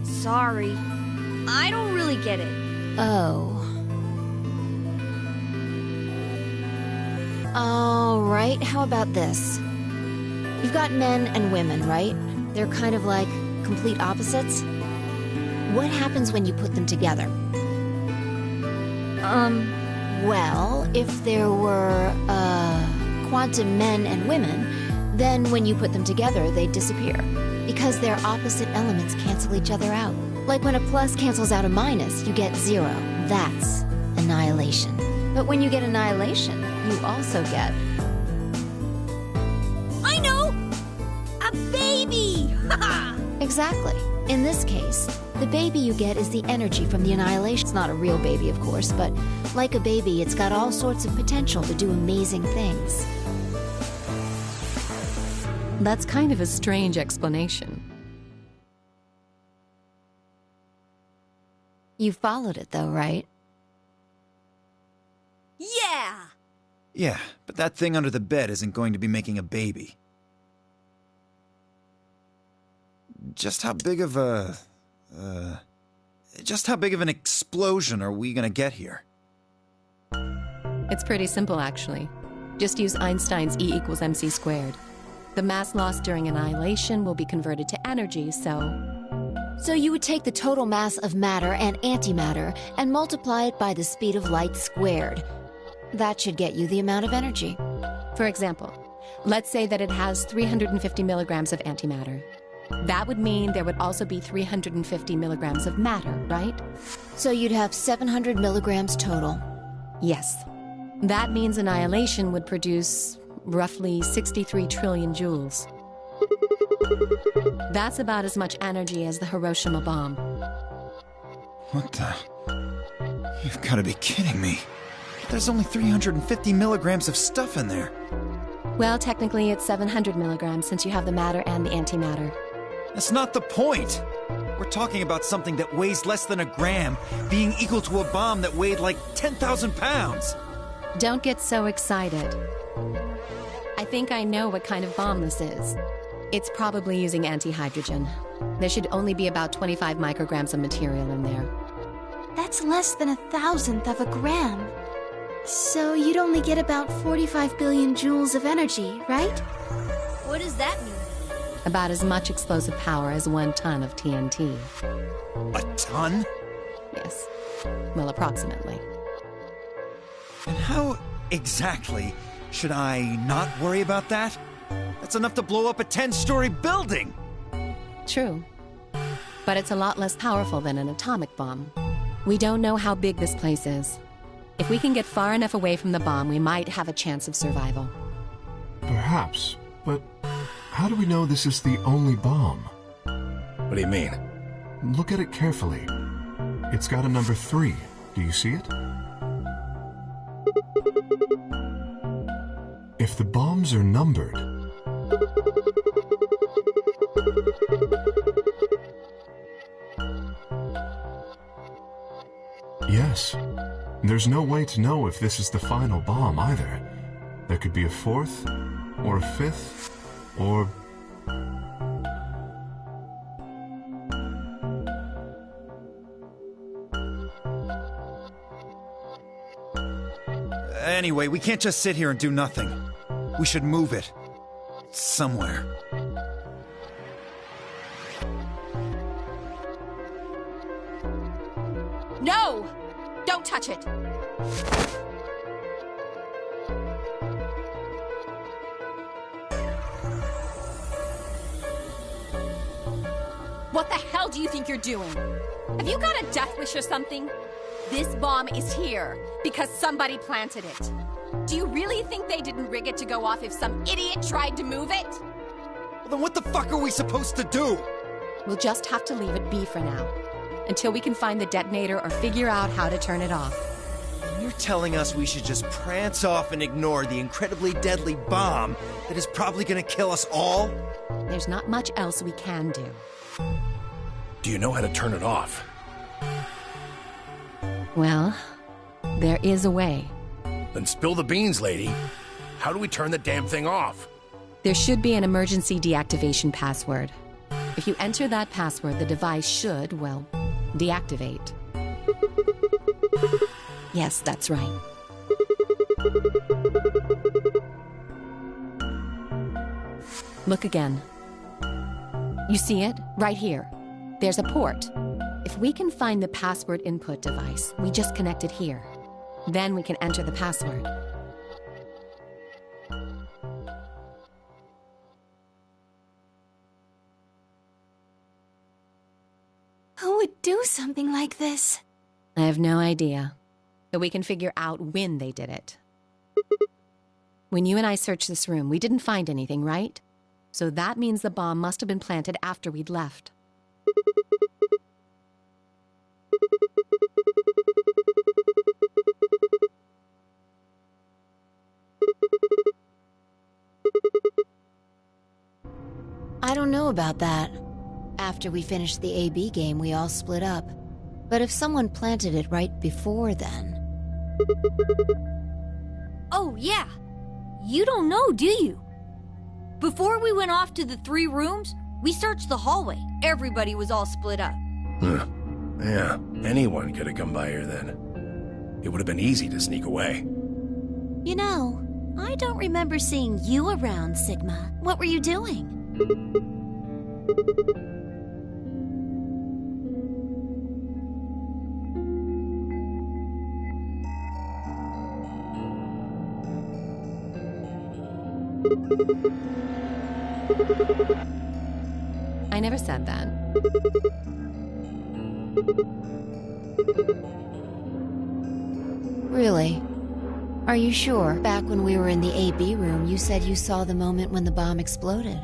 Sorry. I don't really get it. Oh. Alright, how about this? You've got men and women, right? They're kind of like complete opposites. What happens when you put them together? Well, if there were, quantum men and women, then when you put them together, they'd disappear. Because their opposite elements cancel each other out. Like when a plus cancels out a minus, you get 0. That's annihilation. But when you get annihilation, you also get... I know! A baby! Haha! Exactly. In this case, the baby you get is the energy from the annihilation. It's not a real baby, of course, but like a baby, it's got all sorts of potential to do amazing things. That's kind of a strange explanation. You followed it, though, right? Yeah! Yeah, but that thing under the bed isn't going to be making a baby. Just how big of a... just how big of an explosion are we gonna get here? It's pretty simple, actually. Just use Einstein's E equals mc squared. The mass lost during annihilation will be converted to energy, so... So you would take the total mass of matter and antimatter and multiply it by the speed of light squared. That should get you the amount of energy. For example, let's say that it has 350 milligrams of antimatter. That would mean there would also be 350 milligrams of matter, right? So you'd have 700 milligrams total. Yes. That means annihilation would produce roughly 63 trillion joules. That's about as much energy as the Hiroshima bomb. What the... You've got to be kidding me. There's only 350 milligrams of stuff in there. Well, technically it's 700 milligrams since you have the matter and the antimatter. That's not the point. We're talking about something that weighs less than a gram being equal to a bomb that weighed like 10,000 pounds. Don't get so excited. I think I know what kind of bomb this is. It's probably using antihydrogen. There should only be about 25 micrograms of material in there. That's less than 1,000th of a gram. So you'd only get about 45 billion joules of energy, right? What does that mean? About as much explosive power as 1 ton of TNT. A ton? Yes. Well, approximately. And how exactly should I not worry about that? That's enough to blow up a 10-story building! True. But it's a lot less powerful than an atomic bomb. We don't know how big this place is. If we can get far enough away from the bomb, we might have a chance of survival. Perhaps, but how do we know this is the only bomb? What do you mean? Look at it carefully. It's got a number 3. Do you see it? If the bombs are numbered... Yes. There's no way to know if this is the final bomb, either. There could be a 4th, or a 5th, or... Anyway, we can't just sit here and do nothing. We should move it. Somewhere. No! Don't touch it! What the hell do you think you're doing? Have you got a death wish or something? This bomb is here because somebody planted it. Do you really think they didn't rig it to go off if some idiot tried to move it? Well, then what the fuck are we supposed to do? We'll just have to leave it be for now, until we can find the detonator or figure out how to turn it off. You're telling us we should just prance off and ignore the incredibly deadly bomb that is probably gonna kill us all? There's not much else we can do. Do you know how to turn it off? Well, there is a way. Then spill the beans, lady. How do we turn the damn thing off? There should be an emergency deactivation password. If you enter that password, the device should, well, deactivate. Yes, that's right. Look again. You see it? Right here. There's a port. If we can find the password input device, we just connect it here. Then we can enter the password. Who would do something like this? I have no idea, but we can figure out when they did it. When you and I searched this room, we didn't find anything, right? So that means the bomb must have been planted after we'd left. I don't know about that. After we finished the AB game, we all split up. But if someone planted it right before then... Oh, yeah. You don't know, do you? Before we went off to the 3 rooms, we searched the hallway. Everybody was all split up. Yeah, anyone could have come by here then. It would have been easy to sneak away. You know, I don't remember seeing you around, Sigma. What were you doing? I never said that. Really? Are you sure? Back when we were in the AB room, you said you saw the moment when the bomb exploded.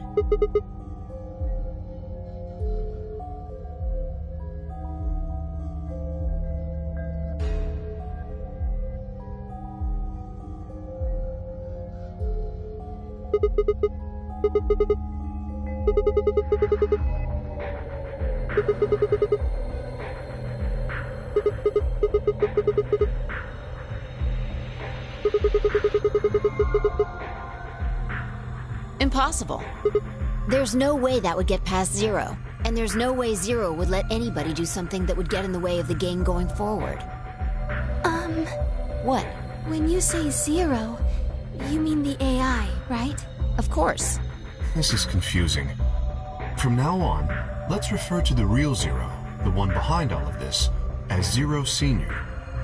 Impossible. There's no way that would get past Zero. And there's no way Zero would let anybody do something that would get in the way of the game going forward. What? When you say Zero, you mean the AI, right? Of course. This is confusing. From now on, let's refer to the real Zero, the one behind all of this, as Zero Senior,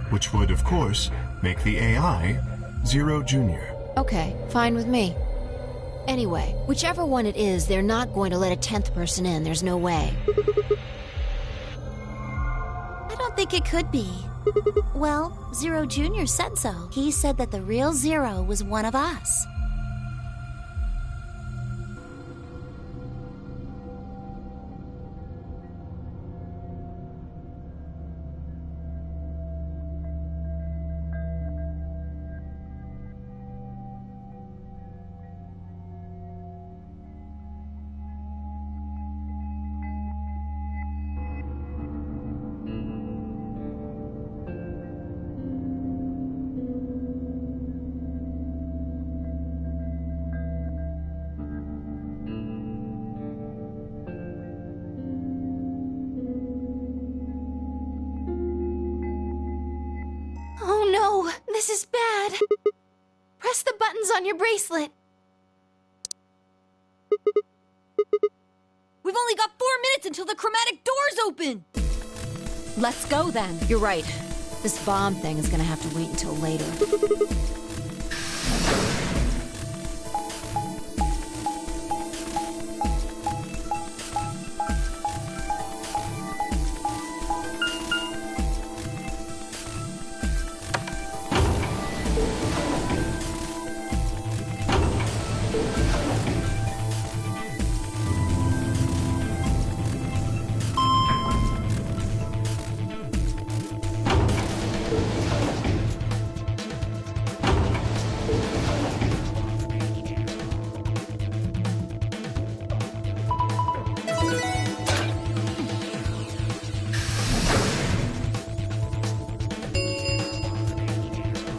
which would, of course, make the AI Zero Junior. Okay, fine with me. Anyway, whichever one it is, they're not going to let a 10th person in. There's no way. I don't think it could be. Well, Zero Jr. said so. He said that the real Zero was one of us. Oh no, this is bad. Press the buttons on your bracelet. We've only got 4 minutes until the chromatic doors open! Let's go then. You're right. This bomb thing is gonna have to wait until later.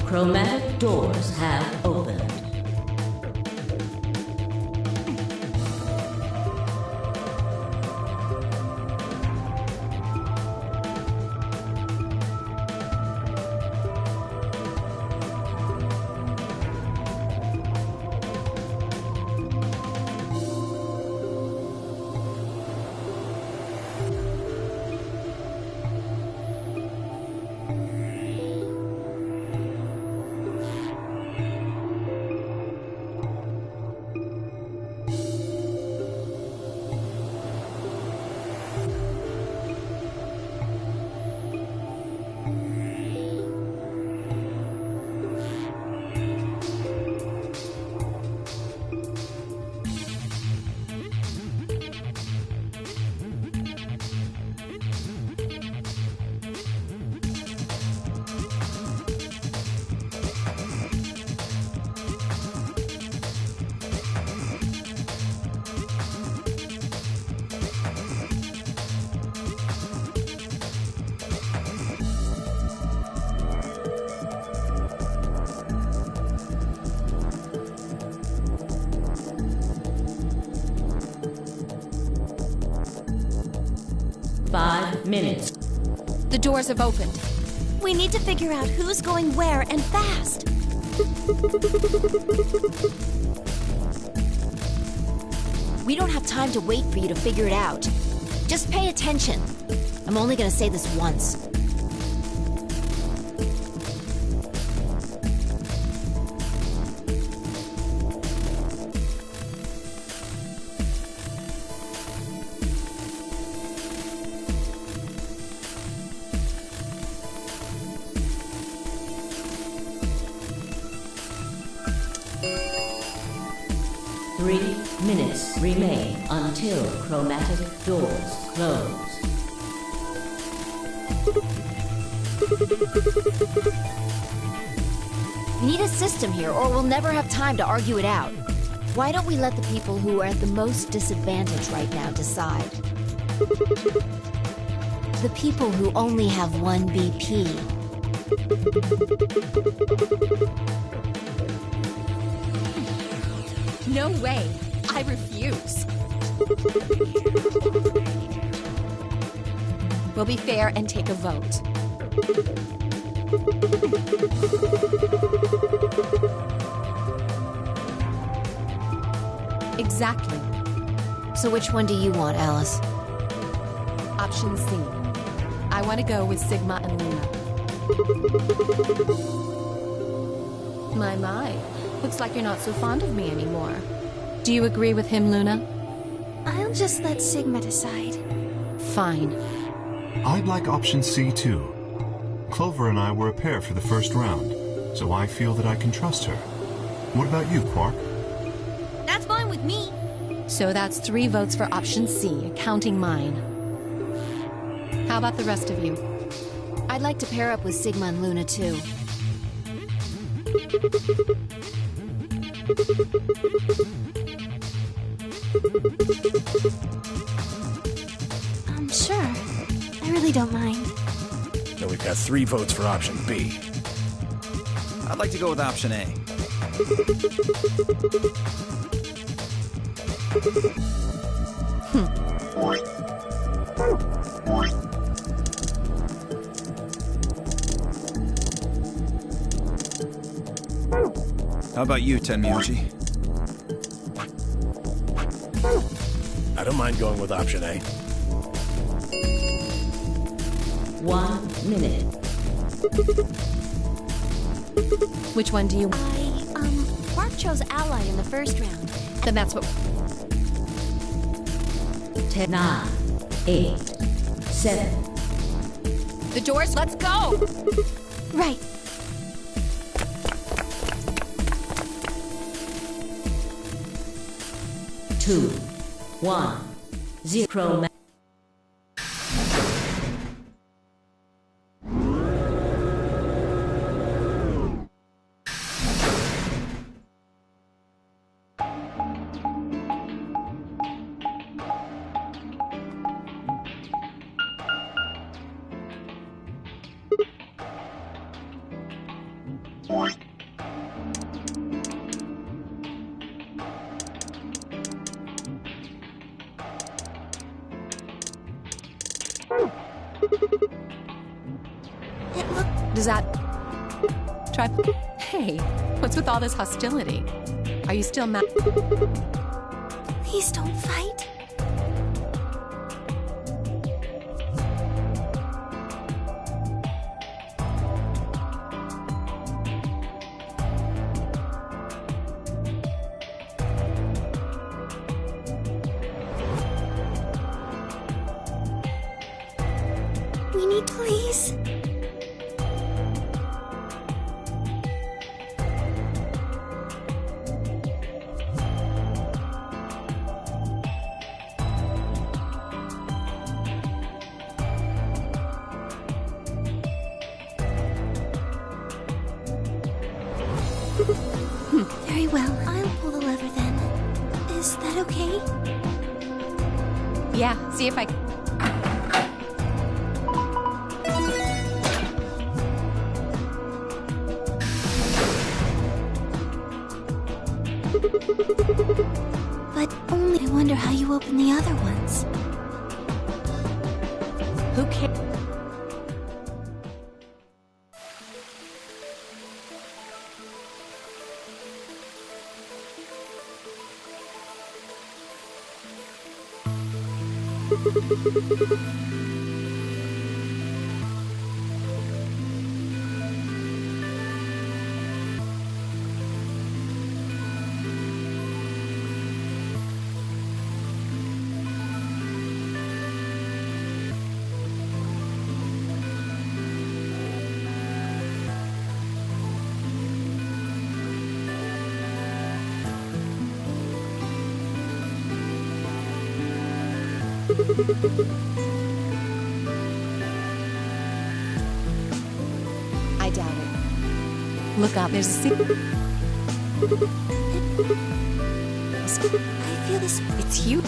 Chromatic doors have opened. minutes. The doors have opened. We need to figure out who's going where and fast. We don't have time to wait for you to figure it out. Just pay attention. I'm only gonna say this once. Minutes remain until chromatic doors close. We need a system here, or we'll never have time to argue it out. Why don't we let the people who are at the most disadvantage right now decide? The people who only have 1 BP. No way. I refuse. We'll be fair and take a vote. Exactly. So which one do you want, Alice? Option C. I want to go with Sigma and Luna. My. Looks like you're not so fond of me anymore. Do you agree with him, Luna? I'll just let Sigma decide. Fine. I'd like option C too. Clover and I were a pair for the first round, so I feel that I can trust her. What about you, Quark? That's fine with me. So that's 3 votes for option C, counting mine. How about the rest of you? I'd like to pair up with Sigma and Luna too. Sure. I really don't mind. So we've got 3 votes for option B. I'd like to go with option A. How about you, Tenmyoji? I don't mind going with option A. 1 minute. Which one do you... Quark chose ally in the first round. Then that's what... 10, 9, 8, 7. The doors, let's go! Right. Two, 1, 0. Does that... Try... Hey, what's with all this hostility? Are you still mad? Please don't fight. Weenie, please. Very well. I'll pull the lever then. Is that okay? Yeah, see if I... But only I wonder how you open the other ones. Who cares? I doubt it. Look up, there's a secret. I feel this. It's you.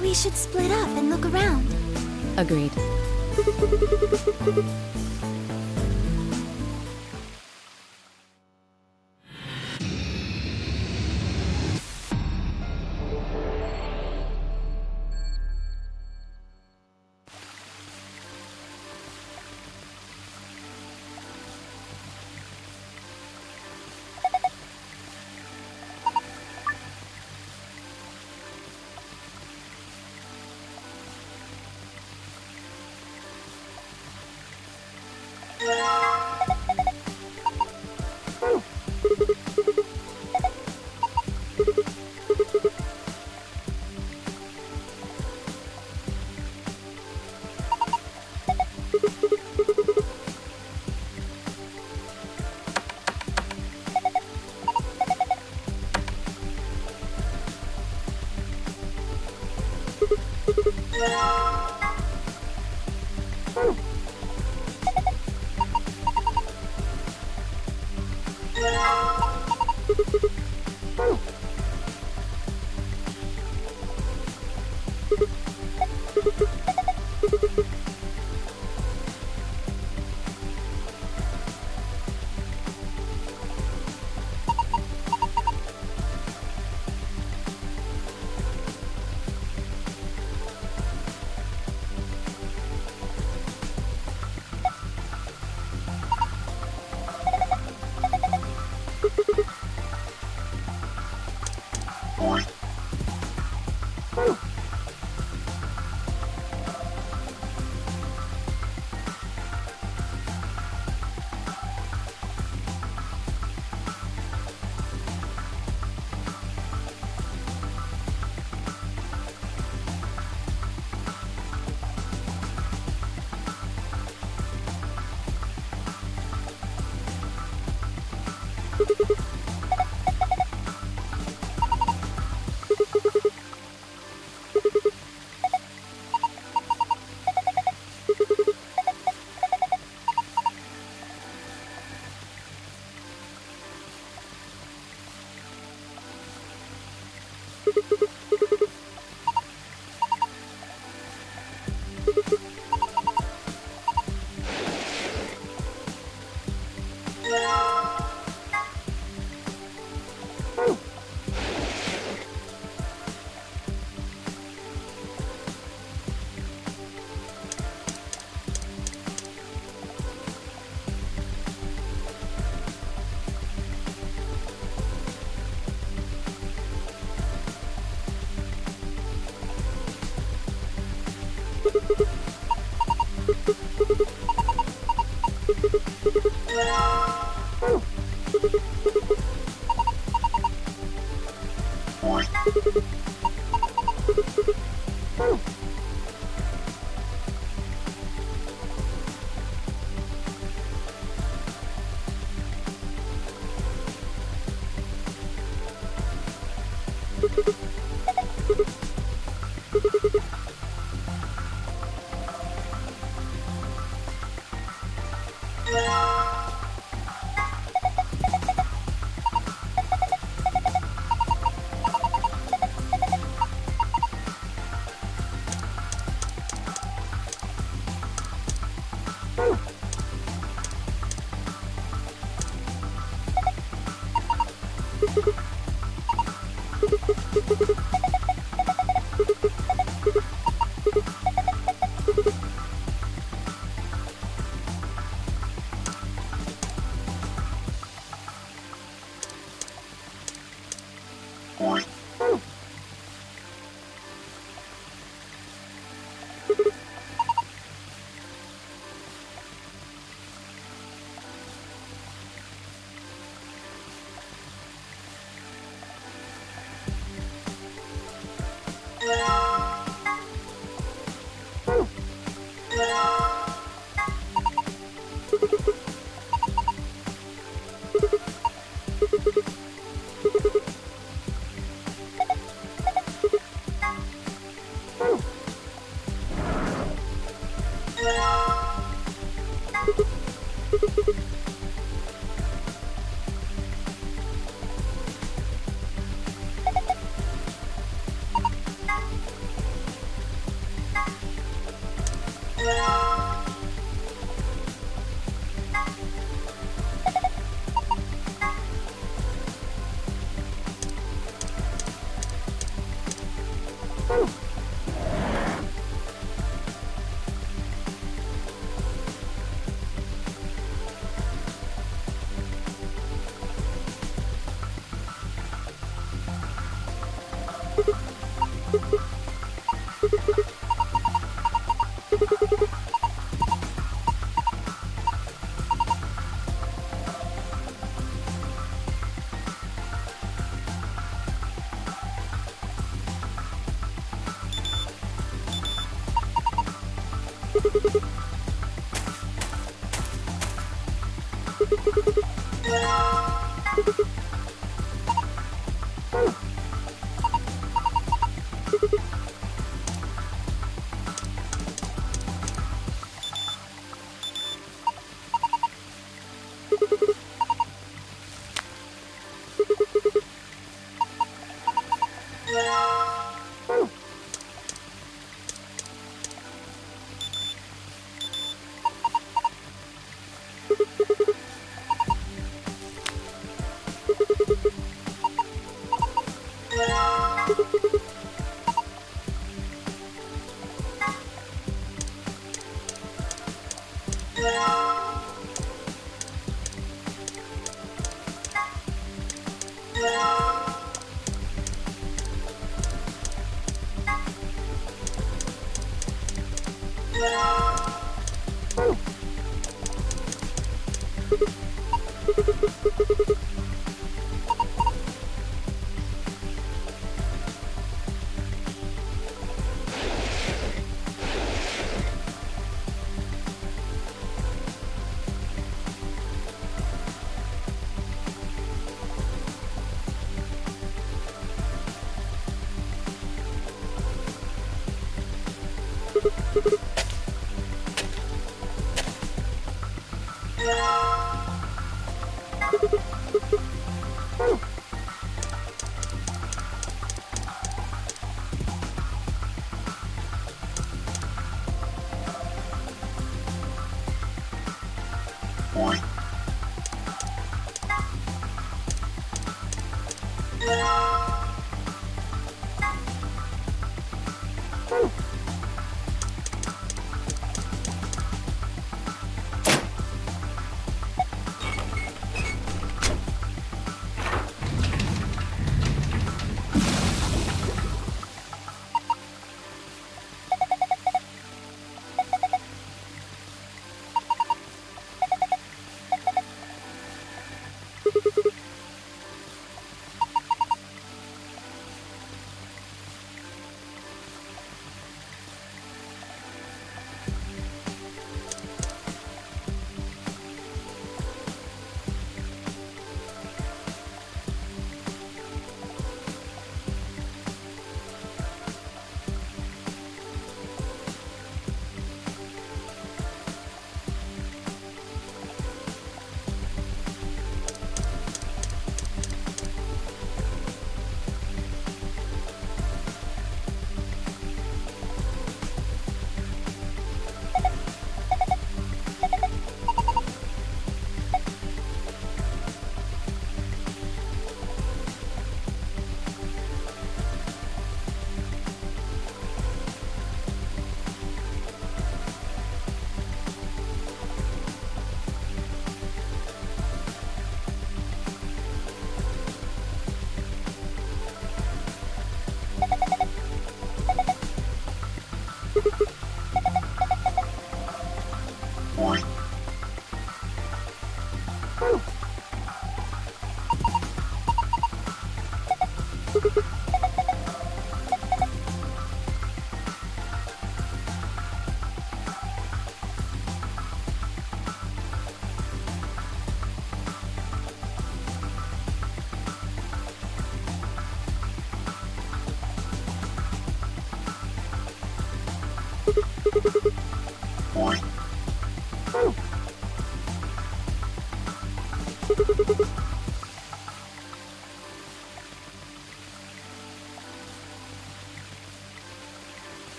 We should split up and look around. Agreed.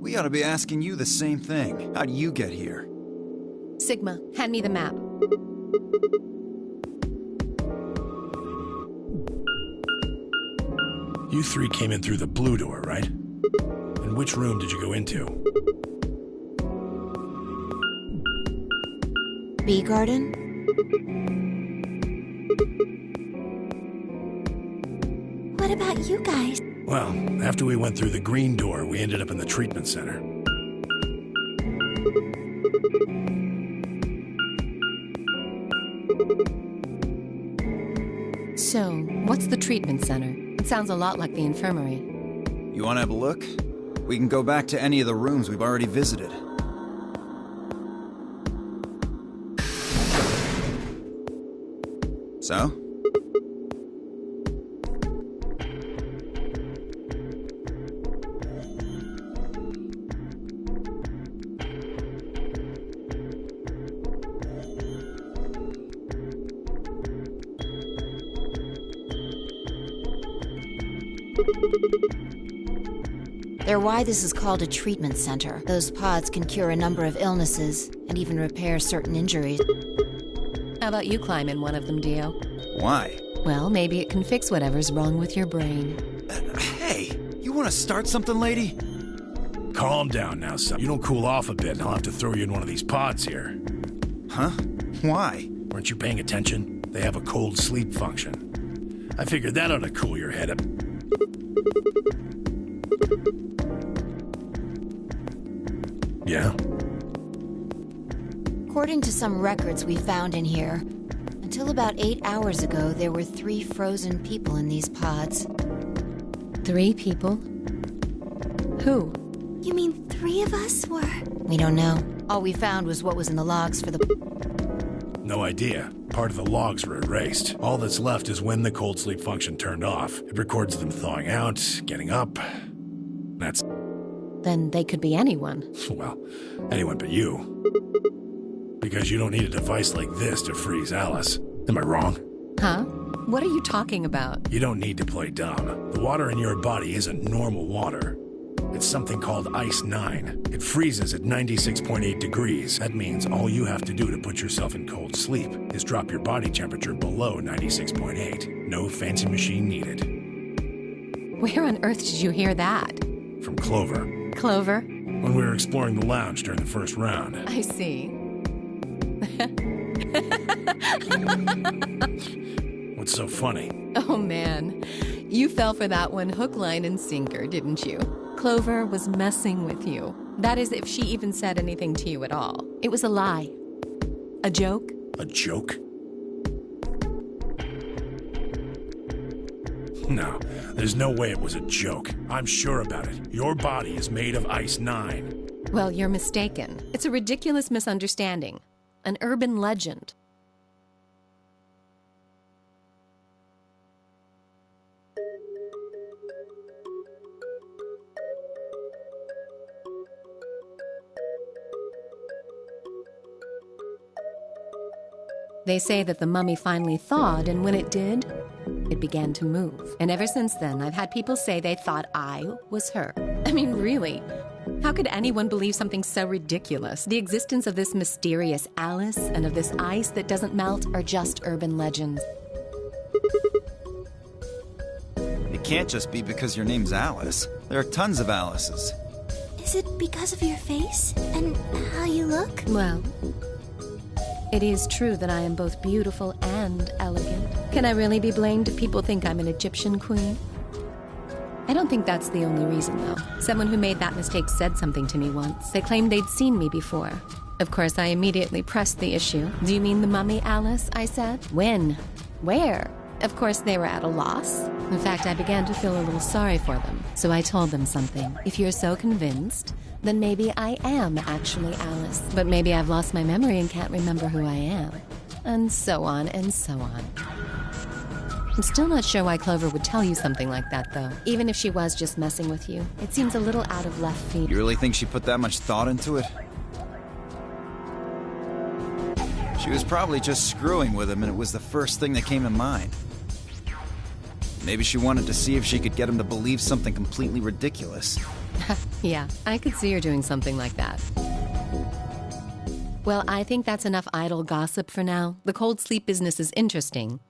We ought to be asking you the same thing. How'd you get here? Sigma, hand me the map. You three came in through the blue door, right? And which room did you go into? Bee garden? What about you guys? Well, after we went through the green door, we ended up in the treatment center. So, what's the treatment center? It sounds a lot like the infirmary. You want to have a look? We can go back to any of the rooms we've already visited. So? They're why this is called a treatment center. Those pods can cure a number of illnesses and even repair certain injuries. How about you climb in one of them, Dio? Why? Well, maybe it can fix whatever's wrong with your brain. Hey, you want to start something, lady? Calm down now, son. You don't cool off a bit, and I'll have to throw you in one of these pods here. Huh? Why? Weren't you paying attention? They have a cold sleep function. I figured that ought to cool your head up. Yeah? According to some records we found in here, until about 8 hours ago, there were 3 frozen people in these pods. 3 people? Who? You mean 3 of us were? We don't know. All we found was what was in the logs for the... No idea. Part of the logs were erased. All that's left is when the cold sleep function turned off. It records them thawing out, getting up. That's... Then they could be anyone. Well, anyone but you. Because you don't need a device like this to freeze Alice. Am I wrong? Huh? What are you talking about? You don't need to play dumb. The water in your body isn't normal water. It's something called Ice 9. It freezes at 96.8 degrees. That means all you have to do to put yourself in cold sleep is drop your body temperature below 96.8. No fancy machine needed. Where on earth did you hear that? From Clover. Clover? When we were exploring the lounge during the first round. I see. What's so funny? Oh man, you fell for that one hook, line, and sinker, didn't you? Clover was messing with you. That is, if she even said anything to you at all. It was a lie. A joke. A joke? No, there's no way it was a joke. I'm sure about it. Your body is made of Ice 9. Well, you're mistaken. It's a ridiculous misunderstanding. An urban legend. They say that the mummy finally thawed, and when it did, it began to move. And ever since then, I've had people say they thought I was her. I mean, really? How could anyone believe something so ridiculous? The existence of this mysterious Alice and of this ice that doesn't melt are just urban legends. It can't just be because your name's Alice. There are tons of Alices. Is it because of your face and how you look? Well, it is true that I am both beautiful and elegant. Can I really be blamed if people think I'm an Egyptian queen? I don't think that's the only reason, though. Someone who made that mistake said something to me once. They claimed they'd seen me before. Of course, I immediately pressed the issue. Do you mean the mummy, Alice? I said. When? Where? Of course, they were at a loss. In fact, I began to feel a little sorry for them. So I told them something. If you're so convinced, then maybe I am actually Alice. But maybe I've lost my memory and can't remember who I am. And so on and so on. I'm still not sure why Clover would tell you something like that, though. Even if she was just messing with you, it seems a little out of left field. You really think she put that much thought into it? She was probably just screwing with him, and it was the first thing that came to mind. Maybe she wanted to see if she could get him to believe something completely ridiculous. Yeah, I could see her doing something like that. Well, I think that's enough idle gossip for now. The cold sleep business is interesting,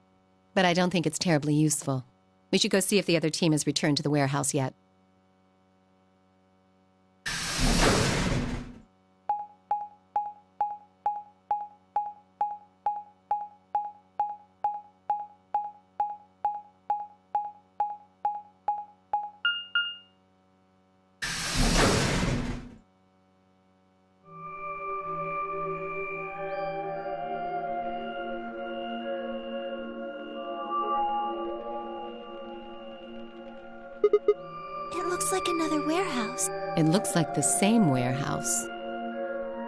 but I don't think it's terribly useful. We should go see if the other team has returned to the warehouse yet. It looks like another warehouse. It looks like the same warehouse.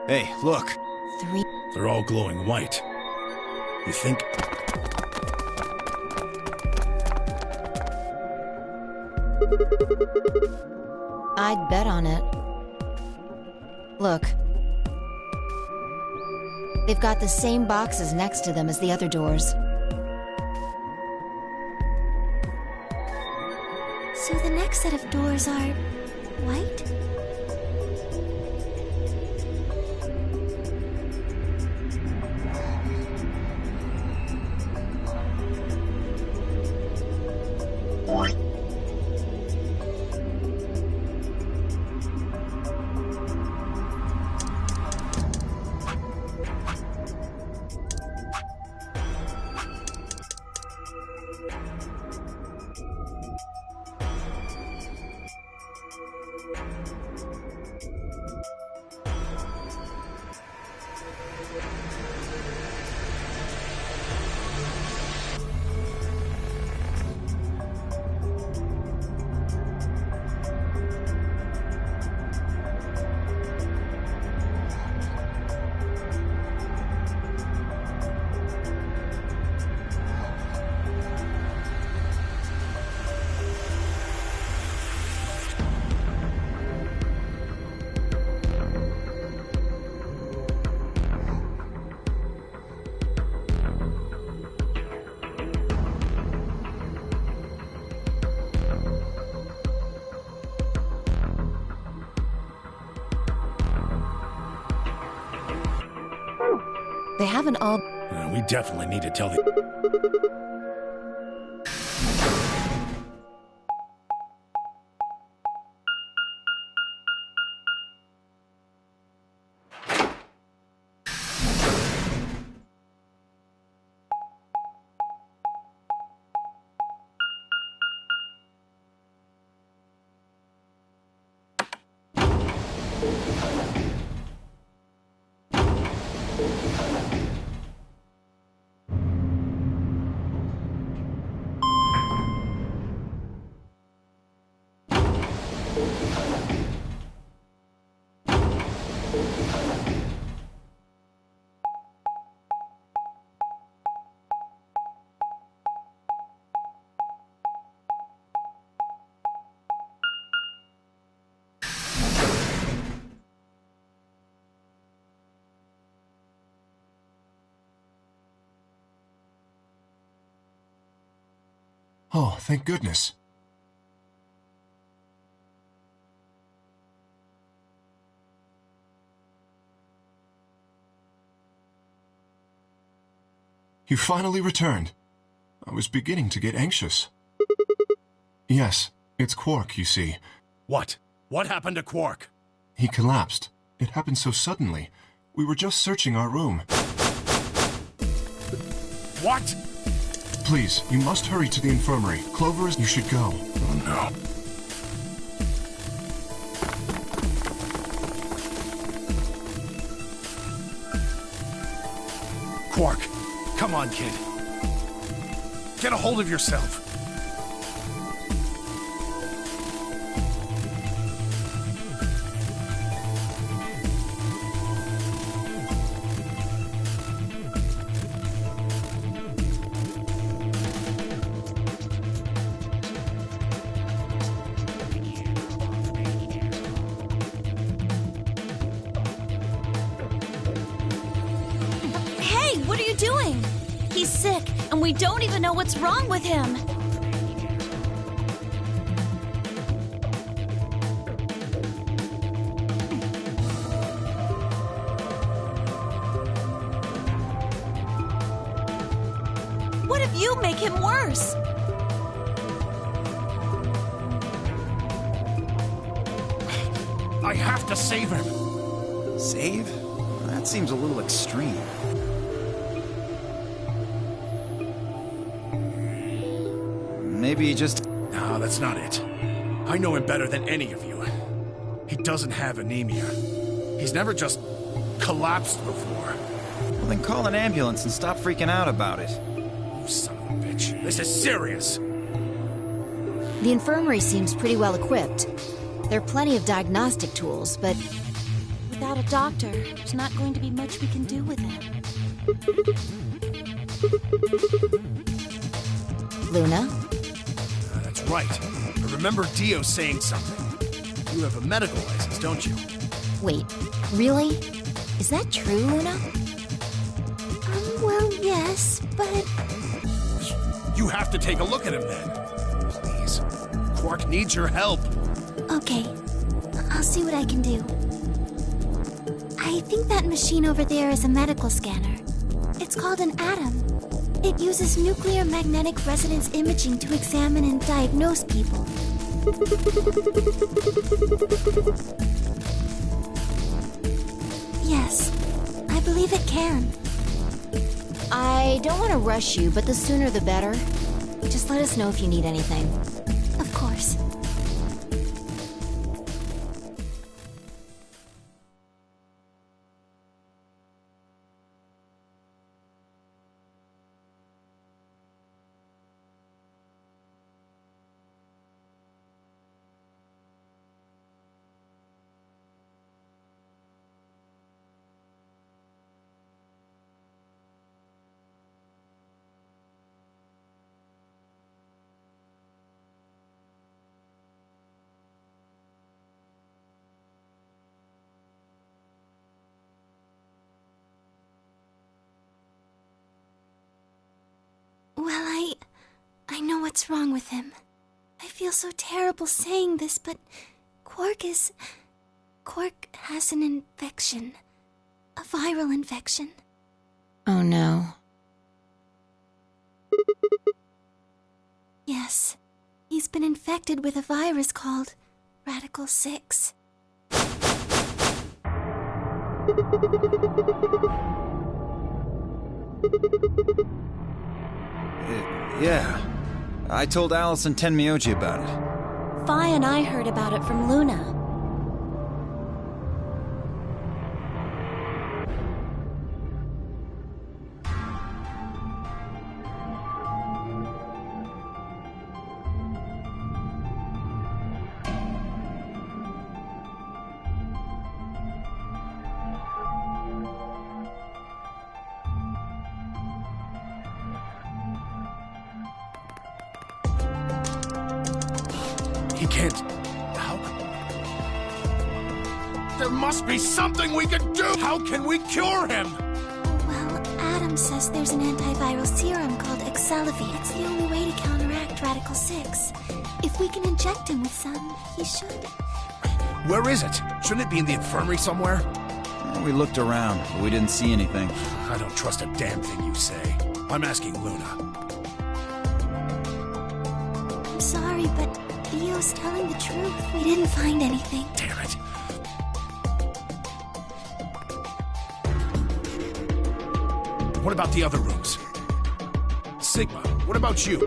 Hey, look. 3. They're all glowing white. You think... I'd bet on it. Look. They've got the same boxes next to them as the other doors. So the next set of doors are white? They haven't all... We definitely need to tell the... Oh, thank goodness. You finally returned. I was beginning to get anxious. Yes, it's Quark, you see. What? What happened to Quark? He collapsed. It happened so suddenly. We were just searching our room. What? Please, you must hurry to the infirmary. Clover, you should go. Oh no. Quark, come on, kid. Get a hold of yourself. Hey, what are you doing? He's sick, and we don't even know what's wrong with him. What if you make him worse? I have to save him. Save? That seems a little extreme. Maybe he just... No, that's not it. I know him better than any of you. He doesn't have anemia. He's never just collapsed before. Well, then call an ambulance and stop freaking out about it. You son of a bitch. This is serious. The infirmary seems pretty well equipped. There are plenty of diagnostic tools, but Without a doctor, there's not going to be much we can do with him. Luna? That's right. I remember Dio saying something. You have a medical license, don't you? Wait, really? Is that true, Luna? Well, yes, but... You have to take a look at him then. Please. Quark needs your help. Okay, I'll see what I can do. I think that machine over there is a medical scanner. It's called an atom. It uses nuclear magnetic resonance imaging to examine and diagnose people. Yes, I believe it can. I don't want to rush you, but the sooner the better. Just let us know if you need anything. Of course. Well, I know what's wrong with him. I feel so terrible saying this, but Quark has an infection. A viral infection. Oh no. Yes. He's been infected with a virus called Radical 6. Yeah. I told Alice and Tenmyoji about it. Fi and I heard about it from Luna. He can't... How? There must be something we can do! How can we cure him? Well, Adam says there's an antiviral serum called Excelivate. It's the only way to counteract developed Radical 6. If we can inject him with some, he should. Where is it? Shouldn't it be in the infirmary somewhere? We looked around, but we didn't see anything. I don't trust a damn thing you say. I'm asking Luna. I'm sorry, but Theo's telling the truth. We didn't find anything. Damn it. What about the other rooms? Sigma, what about you?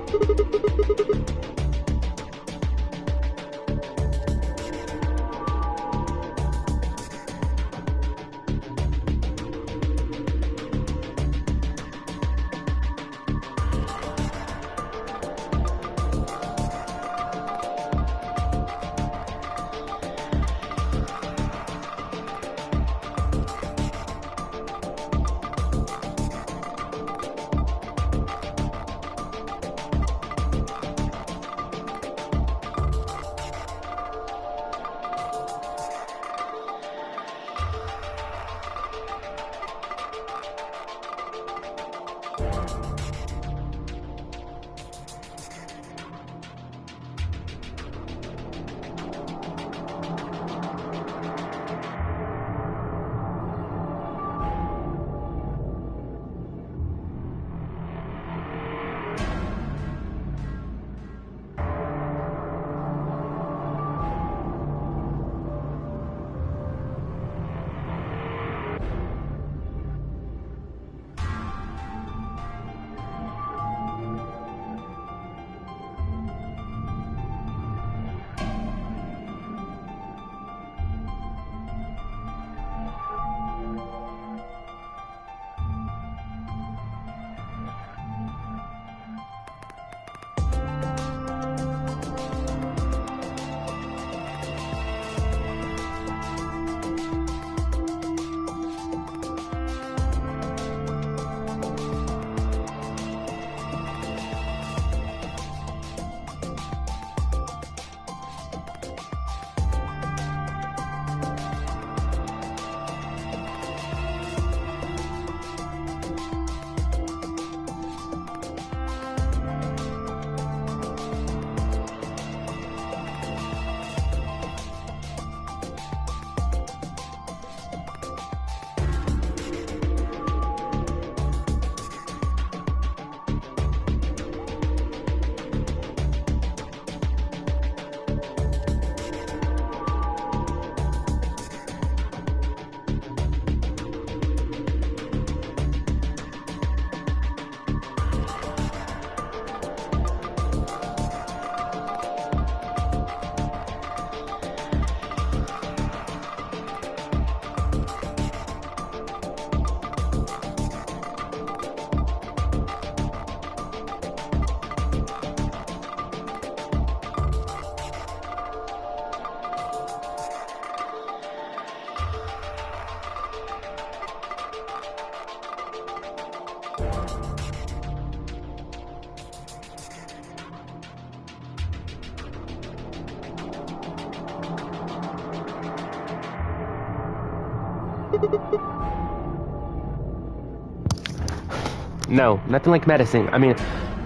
No, nothing like medicine. I mean,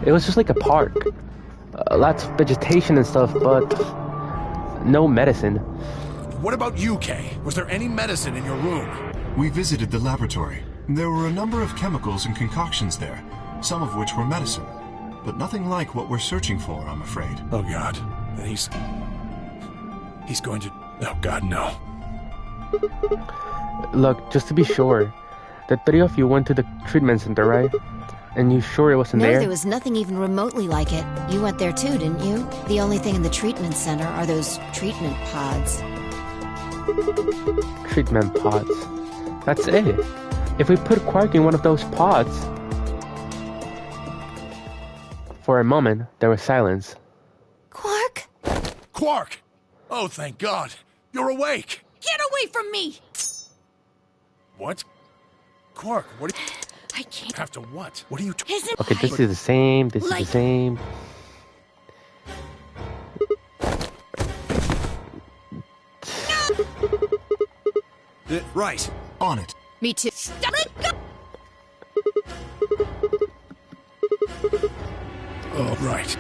it was just like a park. Lots of vegetation and stuff, but no medicine. What about you, Kay? Was there any medicine in your room? We visited the laboratory. There were a number of chemicals and concoctions there, some of which were medicine. But nothing like what we're searching for, I'm afraid. Oh, God. Then he's going to... Oh, God, no. Look, just to be sure, the three of you went to the treatment center, right? And you sure it wasn't there? No, there was nothing even remotely like it. You went there too, didn't you? The only thing in the treatment center are those treatment pods. Treatment pods. That's it. If we put Quark in one of those pods... For a moment, there was silence. Quark? Quark! Oh, thank God. You're awake. Get away from me! What? Quark, what do you... I can't... After what? What are you... Isn't Okay, this is the same, this is the same. Right. On it. Me too. Stop it! Go! Oh, right.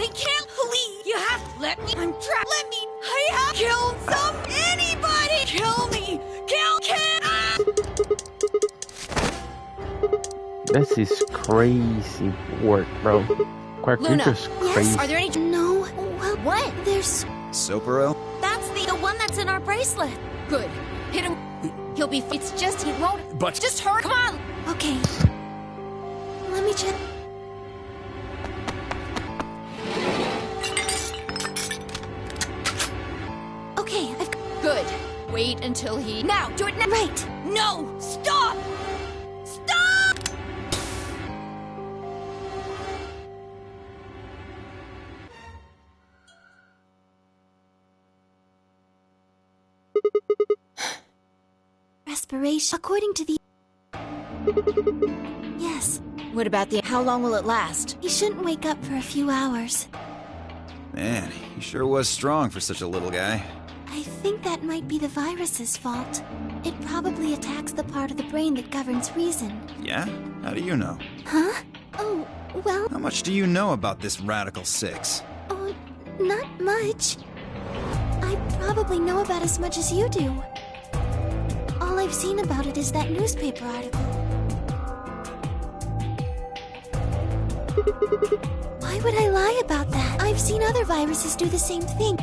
We can't leave. You have to let me. I'm trapped. Let me. I have killed some. Anybody. Kill me. Kill. This is crazy work, bro. Quark, you're just crazy. Yes, are there any... No. Well, what? There's... Sopero? That's the one that's in our bracelet. Good. Hit him. He'll be... It's just... He won't... But... Just hurry. Come on. Okay. Let me check... Okay, I've... Good. Wait until he... Now! Do it now! Right! No! Stop! Stop! Respiration. According to the... Yes. What about the... How long will it last? He shouldn't wake up for a few hours. Man, he sure was strong for such a little guy. I think that might be the virus's fault. It probably attacks the part of the brain that governs reason. Yeah? How do you know? Huh? Oh, well... How much do you know about this Radical 6? Oh, not much. I probably know about as much as you do. All I've seen about it is that newspaper article. Why would I lie about that? I've seen other viruses do the same thing.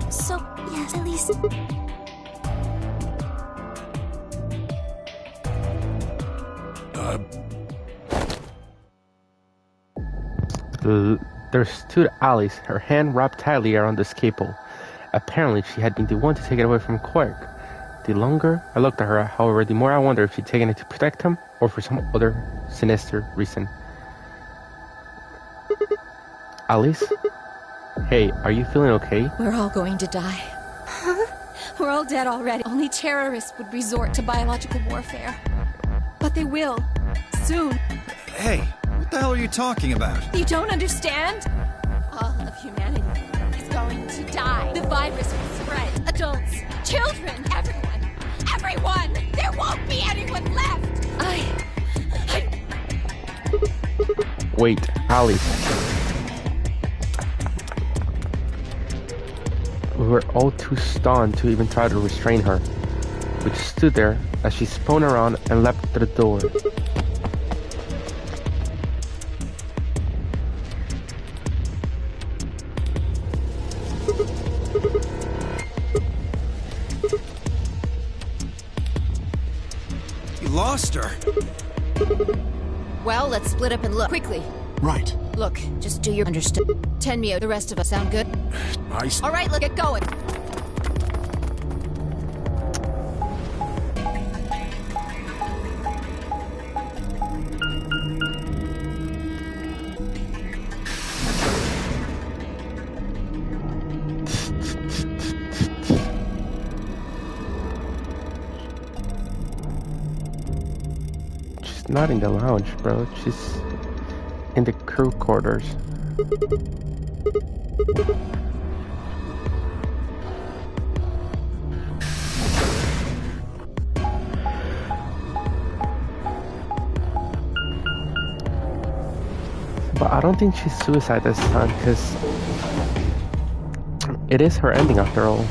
So, yes, at least... There's two Alice, her hand wrapped tightly around the scalpel. Apparently, she had been the one to take it away from Quark. The longer I looked at her, however, the more I wondered if she'd taken it to protect him or for some other sinister reason. Alice? Hey, are you feeling okay? We're all going to die. Huh? We're all dead already. Only terrorists would resort to biological warfare. But they will. Soon. Hey, what the hell are you talking about? You don't understand? All of humanity is going to die. The virus will spread. Adults, children, everyone. Everyone! There won't be anyone left! Wait, Alice. We were all too stunned to even try to restrain her. We just stood there as she spun around and leapt to the door. You lost her. Well, let's split up and look. Quickly. Right. Look, just do your understood. Tenmyo, the rest of us sound good? All right, let's get going. She's not in the lounge, bro. She's in the crew quarters. But I don't think she's suicide this time, because it is her ending after all.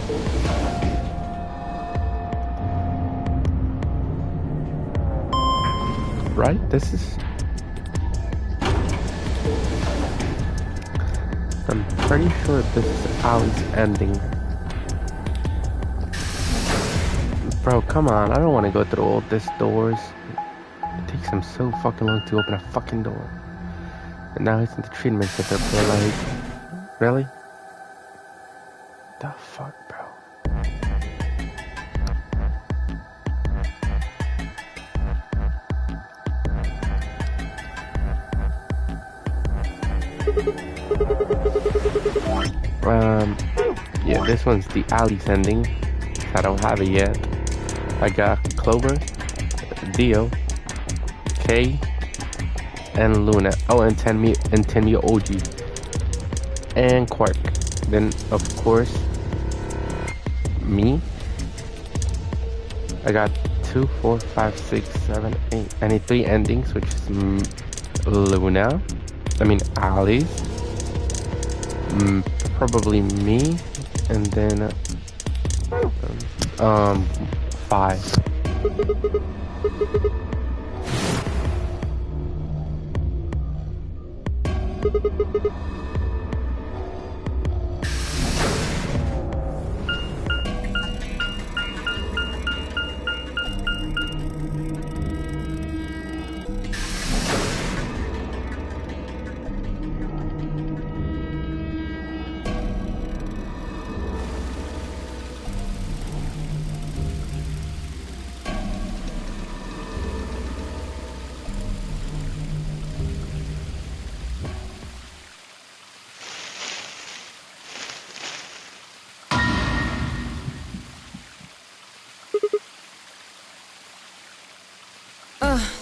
Right? This is... I'm pretty sure this is Ali's ending. Bro, come on. I don't want to go through all these doors. It takes him so fucking long to open a fucking door. And now he's in the treatment center for like... Really? The fuck, bro? Yeah, this one's the Ali's ending. I don't have it yet. I got Clover, Dio, Kay, and Luna. Oh, and Tenmyo OG. And Quark. Then, of course, me. I got 2, 4, 5, 6, 7, 8. I need 3 endings, which is Luna. I mean, Alice. Probably me, and then 5.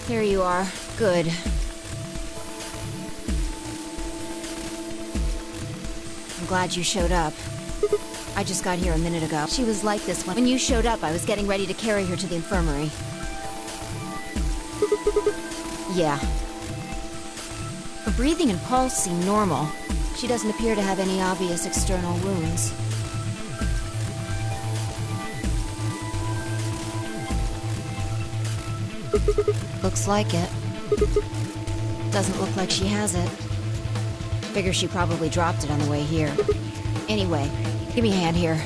There you are. Good. I'm glad you showed up. I just got here a minute ago. She was like this when you showed up. I was getting ready to carry her to the infirmary. Yeah. Her breathing and pulse seem normal. She doesn't appear to have any obvious external wounds. Looks like it. Doesn't look like she has it. Figure she probably dropped it on the way here. Anyway, give me a hand here.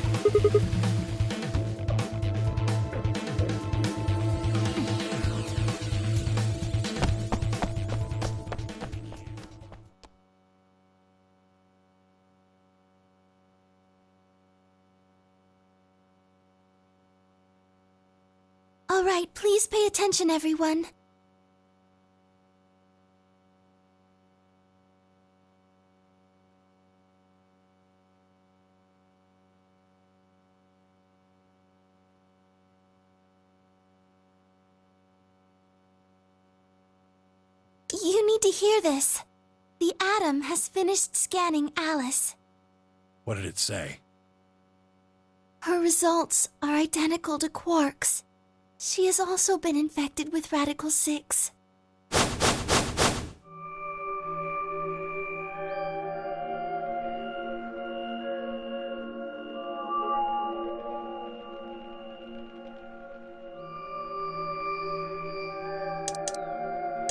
All right, please pay attention, everyone. You need to hear this. The Atom has finished scanning Alice. What did it say? Her results are identical to Quark's. She has also been infected with Radical 6.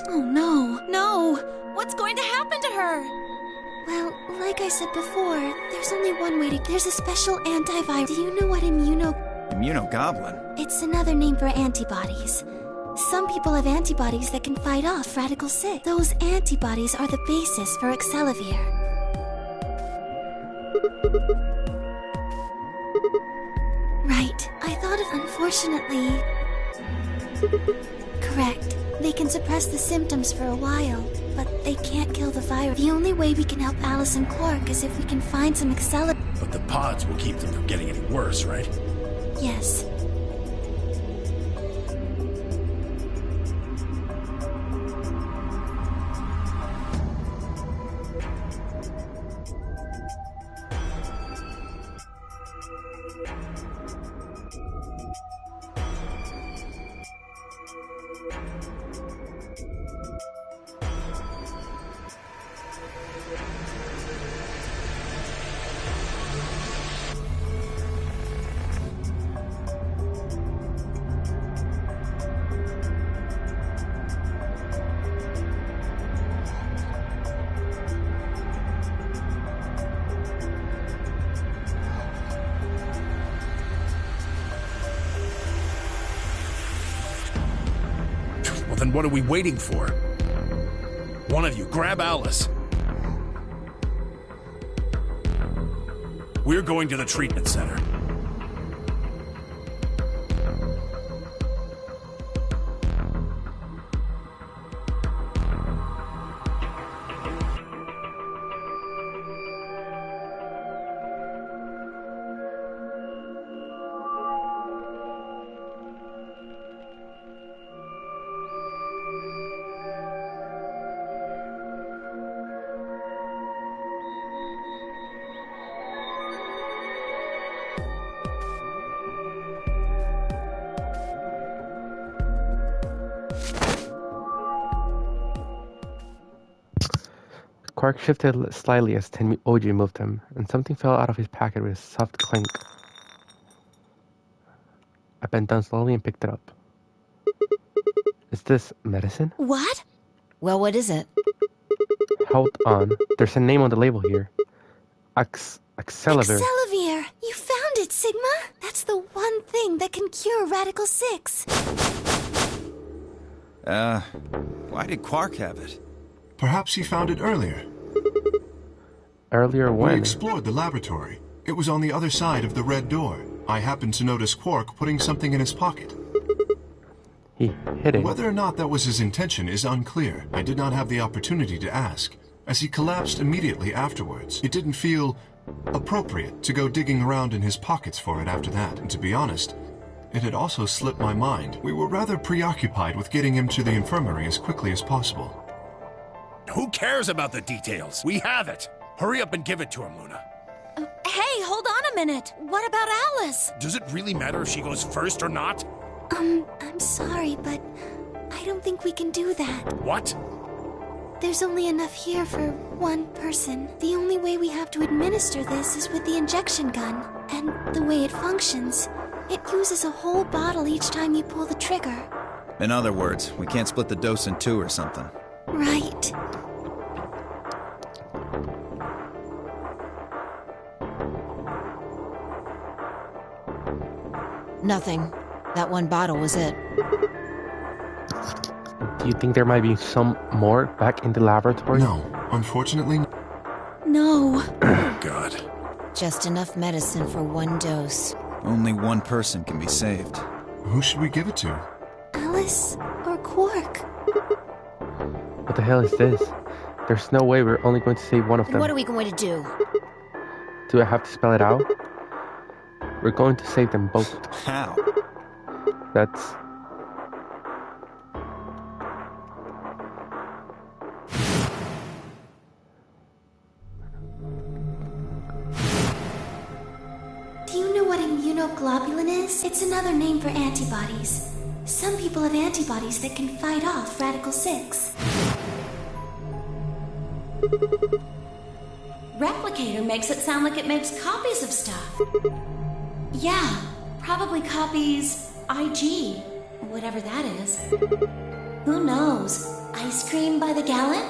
Oh no, no! What's going to happen to her? Well, like I said before, there's only one way to... There's a special antivirus. Do you know what Immunogoblin? It's another name for antibodies. Some people have antibodies that can fight off Radical 6. Those antibodies are the basis for Excelivir. Right. I thought it unfortunately... Correct. They can suppress the symptoms for a while, but they can't kill the virus. The only way we can help Alice and Clark is if we can find some Excelivir. But the pods will keep them from getting any worse, right? Yes. Then what are we waiting for? One of you, grab Alice. We're going to the treatment center. Quark shifted slightly as Tenmyoji moved him, and something fell out of his packet with a soft clink. I bent down slowly and picked it up. Is this medicine? What? Well, what is it? Hold on. There's a name on the label here. Accelavir. Accelavir! You found it, Sigma! That's the one thing that can cure Radical 6. Why did Quark have it? Perhaps he found it earlier. Earlier when? We explored the laboratory. It was on the other side of the red door. I happened to notice Quark putting something in his pocket. He hid it. Whether or not that was his intention is unclear. I did not have the opportunity to ask, as he collapsed immediately afterwards. It didn't feel appropriate to go digging around in his pockets for it after that, and to be honest, it had also slipped my mind. We were rather preoccupied with getting him to the infirmary as quickly as possible. Who cares about the details? We have it. Hurry up and give it to him, Luna. Hey, hold on a minute. What about Alice? Does it really matter if she goes first or not? I'm sorry, but I don't think we can do that. What? There's only enough here for one person. The only way we have to administer this is with the injection gun. And the way it functions, it uses a whole bottle each time you pull the trigger. In other words, we can't split the dose in two or something. Right. Nothing. That one bottle was it. Do you think there might be some more back in the laboratory? No, unfortunately. No. Oh, God. Just enough medicine for one dose. Only one person can be saved. Who should we give it to? Alice or Quark? What the hell is this? There's no way we're only going to save one of them. What are we going to do? Do I have to spell it out? We're going to save them both. How? That's... Do you know what immunoglobulin is? It's another name for antibodies. Some people have antibodies that can fight off Radical 6. Replicator makes it sound like it makes copies of stuff. Yeah, probably copies IG, whatever that is. Who knows? Ice cream by the gallon?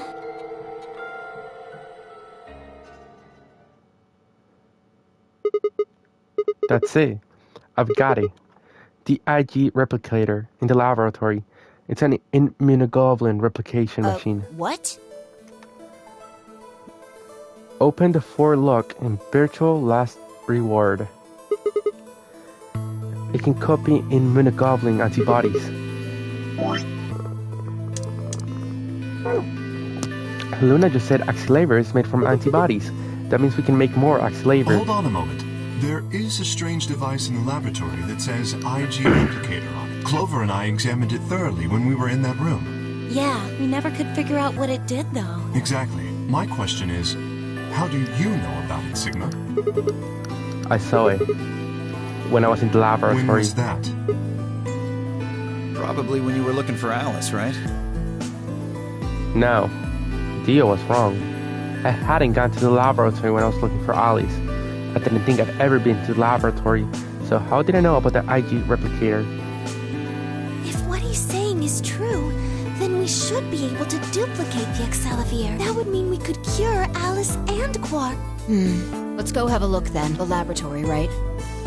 That's it. I've got it. The IG replicator in the laboratory. It's an immunoglobulin replication machine. What? Open the 4-lock in virtual last reward. It can copy immunoglobulin antibodies. Luna just said Accelavir is made from antibodies. That means we can make more Accelavir. Hold on a moment. There is a strange device in the laboratory that says IG replicator on it. Clover and I examined it thoroughly when we were in that room. Yeah, we never could figure out what it did, though. Exactly. My question is, how do you know about it, Sigma? I saw it when I was in the laboratory. When was that? Probably when you were looking for Alice, right? No, Dio was wrong. I hadn't gone to the laboratory when I was looking for Alice. I didn't think I'd ever been to the laboratory, so how did I know about the IG replicator? If what he's saying is true, then we should be able to duplicate the Accelavir. That would mean we could cure Alice and Quark. Let's go have a look then. The laboratory, right?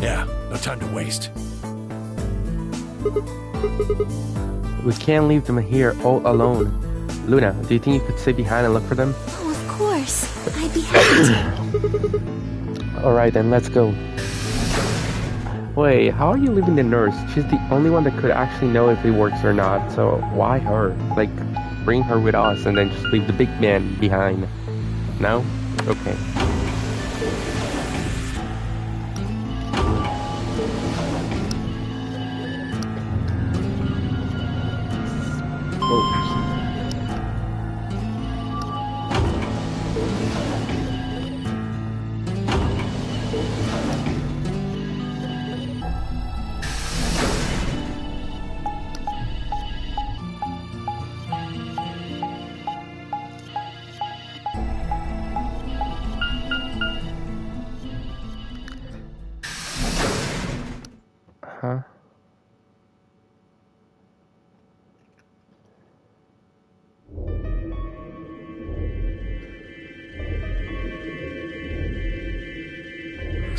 Yeah, no time to waste. We can't leave them here all alone. Luna, do you think you could stay behind and look for them? Oh, of course. I'd be happy to. Alright then, let's go. Wait, how are you leaving the nurse? She's the only one that could actually know if it works or not, so why her? Like, bring her with us and then just leave the big man behind. No? Okay.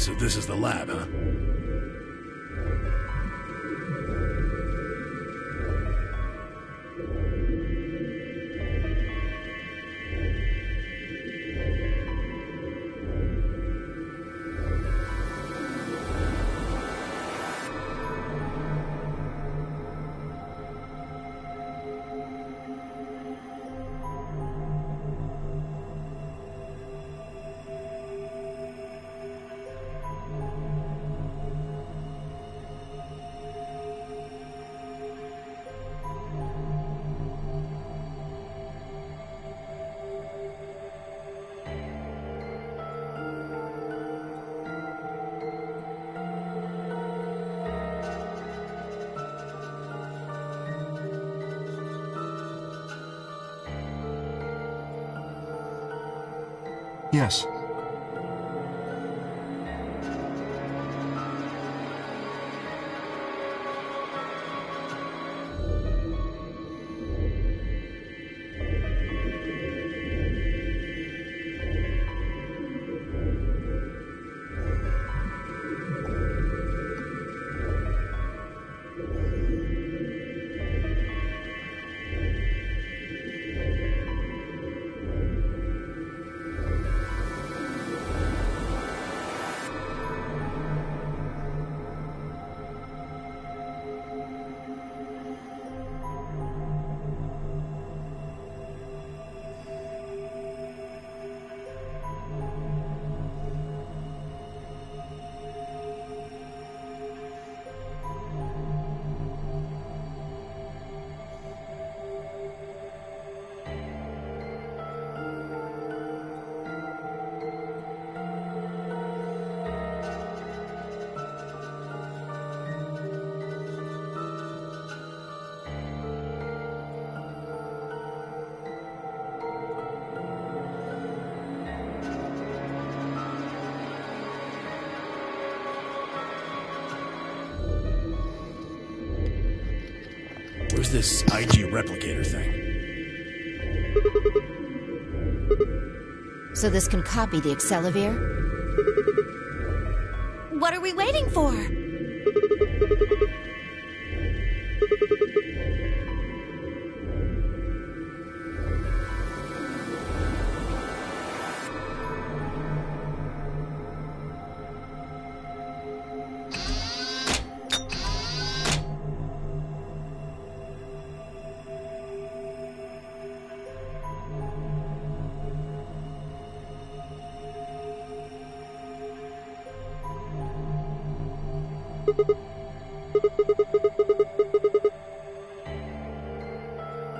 So this is the lab, huh? Yes. Where's this IG replicator thing? So this can copy the Accelavir? What are we waiting for?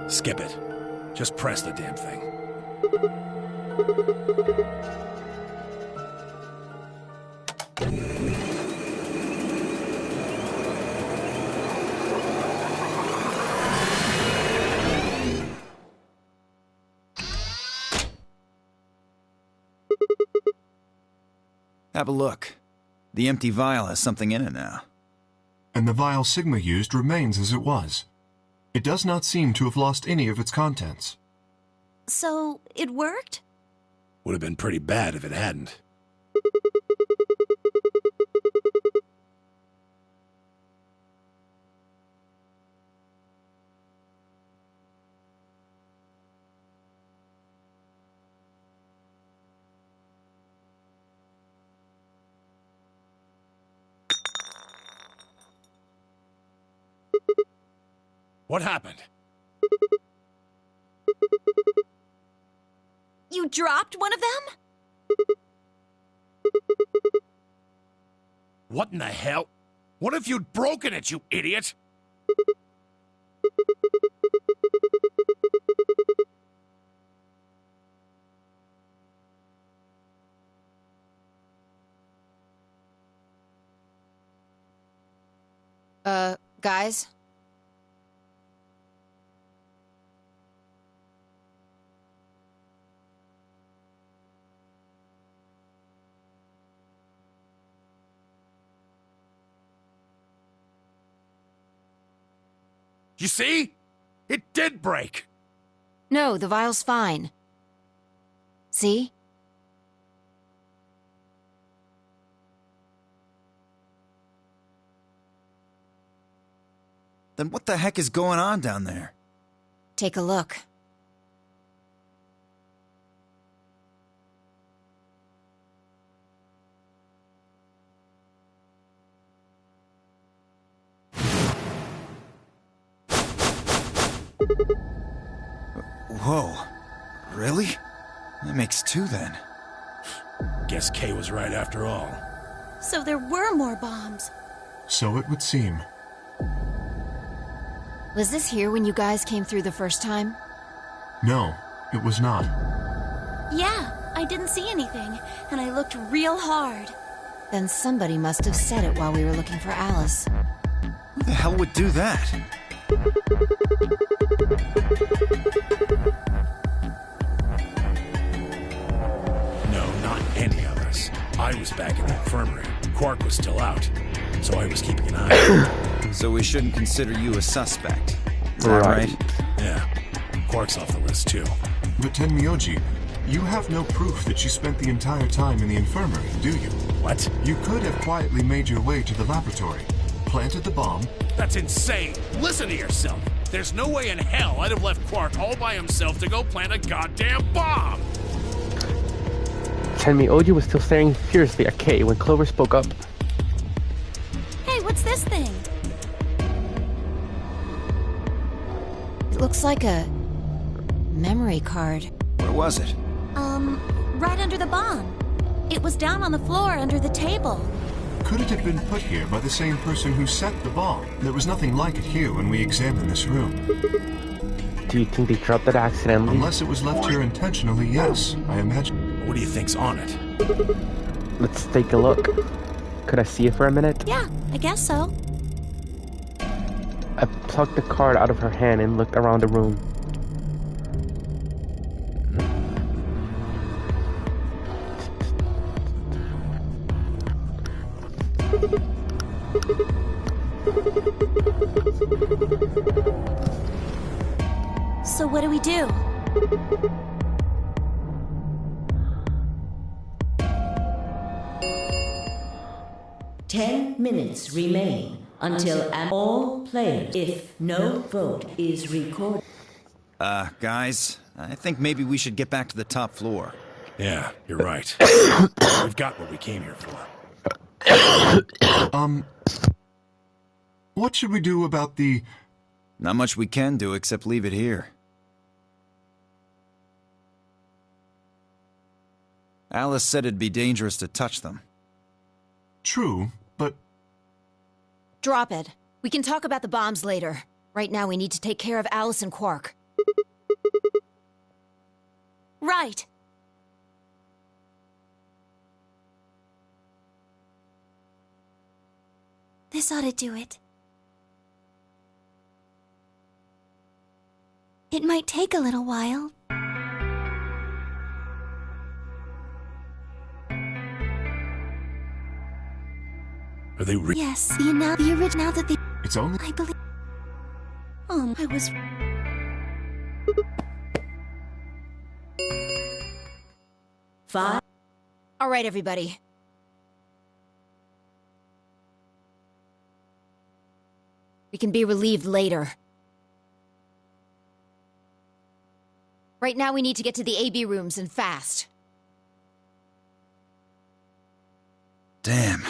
Skip it. Just press the damn thing. Have a look. The empty vial has something in it now. And the vial Sigma used remains as it was. It does not seem to have lost any of its contents. So, it worked? Would have been pretty bad if it hadn't. What happened? You dropped one of them? What in the hell? What if you'd broken it, you idiot? Guys? You see? It did break! No, the vial's fine. See? Then what the heck is going on down there? Take a look. Whoa. Really? That makes two then. Guess Kay was right after all. So there were more bombs. So it would seem. Was this here when you guys came through the first time? No, it was not. Yeah, I didn't see anything, and I looked real hard. Then somebody must have said it while we were looking for Alice. Who the hell would do that? No, not any of us. I was back in the infirmary. Quark was still out, so I was keeping an eye. So we shouldn't consider you a suspect. Is that right? Yeah. Quark's off the list, too. But Tenmyoji, you have no proof that you spent the entire time in the infirmary, do you? What? You could have quietly made your way to the laboratory, planted the bomb. That's insane! Listen to yourself! There's no way in hell I'd have left Quark all by himself to go plant a goddamn bomb! Tenmyoji was still staring furiously at Kay when Clover spoke up. Hey, what's this thing? It looks like a memory card. Where was it? Right under the bomb. It was down on the floor under the table. Could it have been put here by the same person who set the bomb? There was nothing like it here when we examined this room. Do you think they dropped it accidentally? Unless it was left here intentionally, yes, I imagine. What do you think's on it? Let's take a look. Could I see it for a minute? Yeah, I guess so. I plucked the card out of her hand and looked around the room. So what do we do? Ten minutes remain until all players, if no vote is recorded. Guys, I think maybe we should get back to the top floor. Yeah, you're right. We've got what we came here for. What should we do about the... Not much we can do except leave it here. Alice said it'd be dangerous to touch them. True, but... Drop it. We can talk about the bombs later. Right now we need to take care of Alice and Quark. Right. This ought to do it. It might take a little while. Are they Yes, the original that they... It's only... I believe... I was... Five. All right, everybody. We can be relieved later. Right now we need to get to the AB rooms and fast. Damn.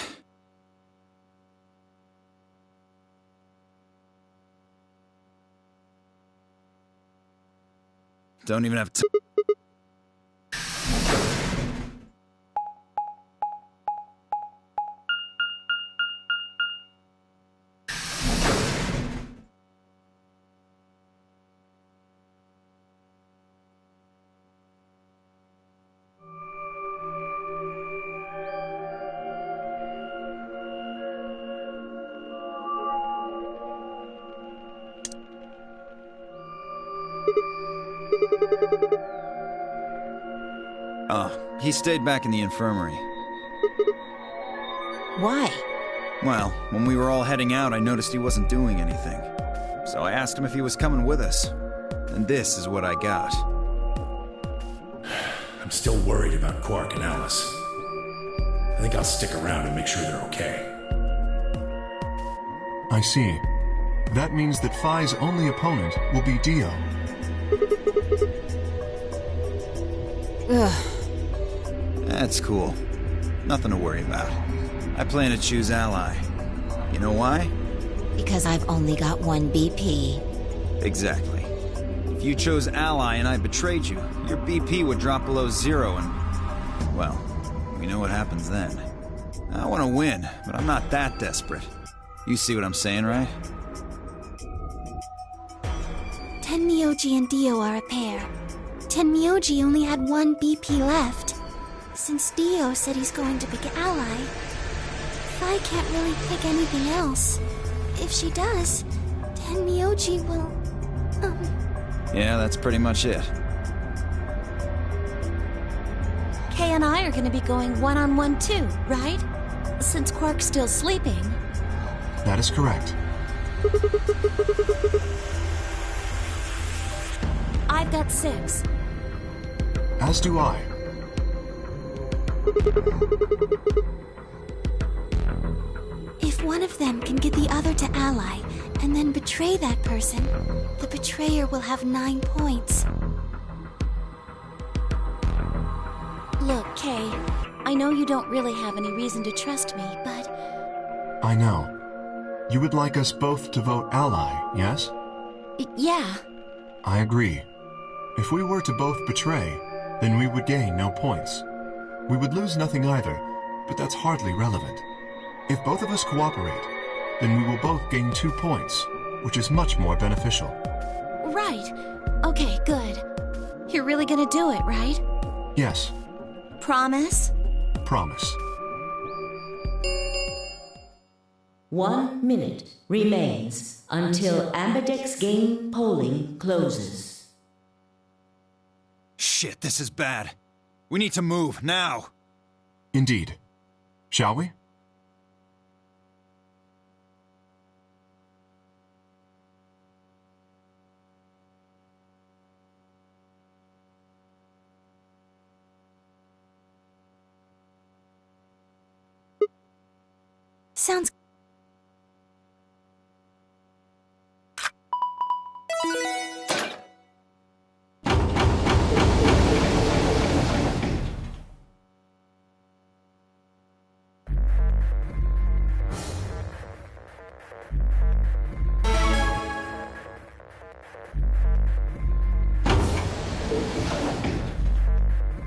Don't even have time. Oh, he stayed back in the infirmary. Why? Well, when we were all heading out, I noticed he wasn't doing anything. So I asked him if he was coming with us. And this is what I got. I'm still worried about Quark and Alice. I think I'll stick around and make sure they're okay. I see. That means that Phi's only opponent will be Dio. Ugh. That's cool. Nothing to worry about. I plan to choose Ally. You know why? Because I've only got one BP. Exactly. If you chose Ally and I betrayed you, your BP would drop below 0 and... well, we know what happens then. I want to win, but I'm not that desperate. You see what I'm saying, right? Tenmyoji and Dio are a pair. Tenmyoji only had one BP left. Since Dio said he's going to pick Ally, Phi can't really pick anything else. If she does, Tenmyoji will... Yeah, that's pretty much it. Kay and I are gonna be going one-on-one too, right? Since Quark's still sleeping. That is correct. I've got 6. As do I. If one of them can get the other to Ally, and then betray that person, the betrayer will have 9 points. Look, Kay, I know you don't really have any reason to trust me, but... I know. You would like us both to vote Ally, yes? Yeah. I agree. If we were to both betray, then we would gain no points. We would lose nothing either, but that's hardly relevant. If both of us cooperate, then we will both gain 2 points, which is much more beneficial. Right. Okay, good. You're really gonna do it, right? Yes. Promise? Promise. 1 minute remains until Ambidex game polling closes. Shit, this is bad. We need to move, now! Indeed. Shall we? Sounds...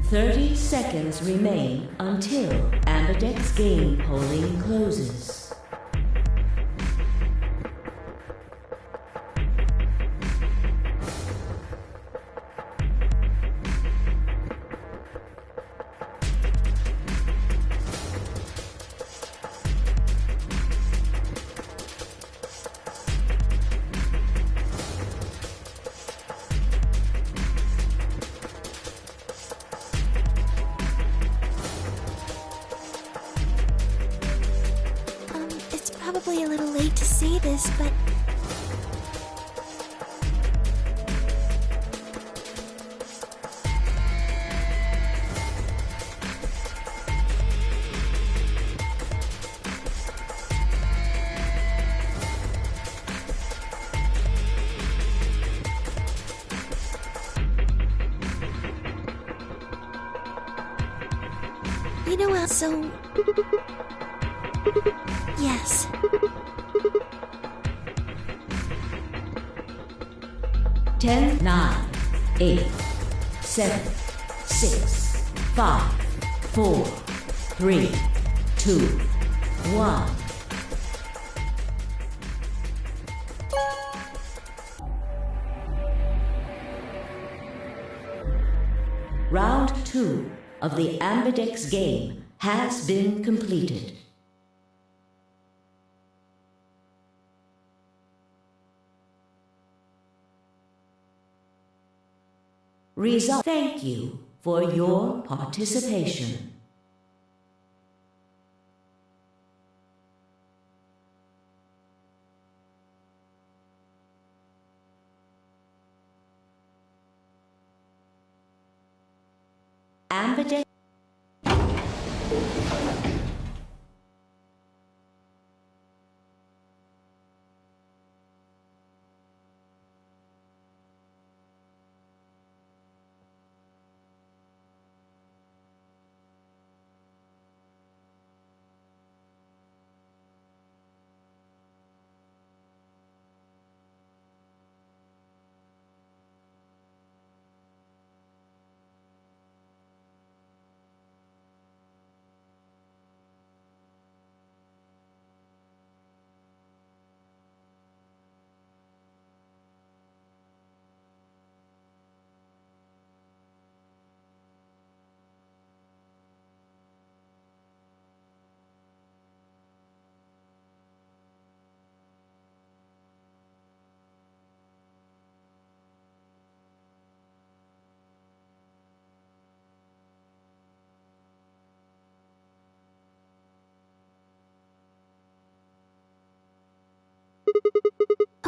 Thirty seconds remain until Ambidex game polling closes. It's probably a little late to say this, but... you know, also... Yes. Ten, 9, 8, 7, 6, 5, 4, 3, 2, 1. Round 2 of the Ambidex game has been completed. Result. Thank you for your participation. Ambidex.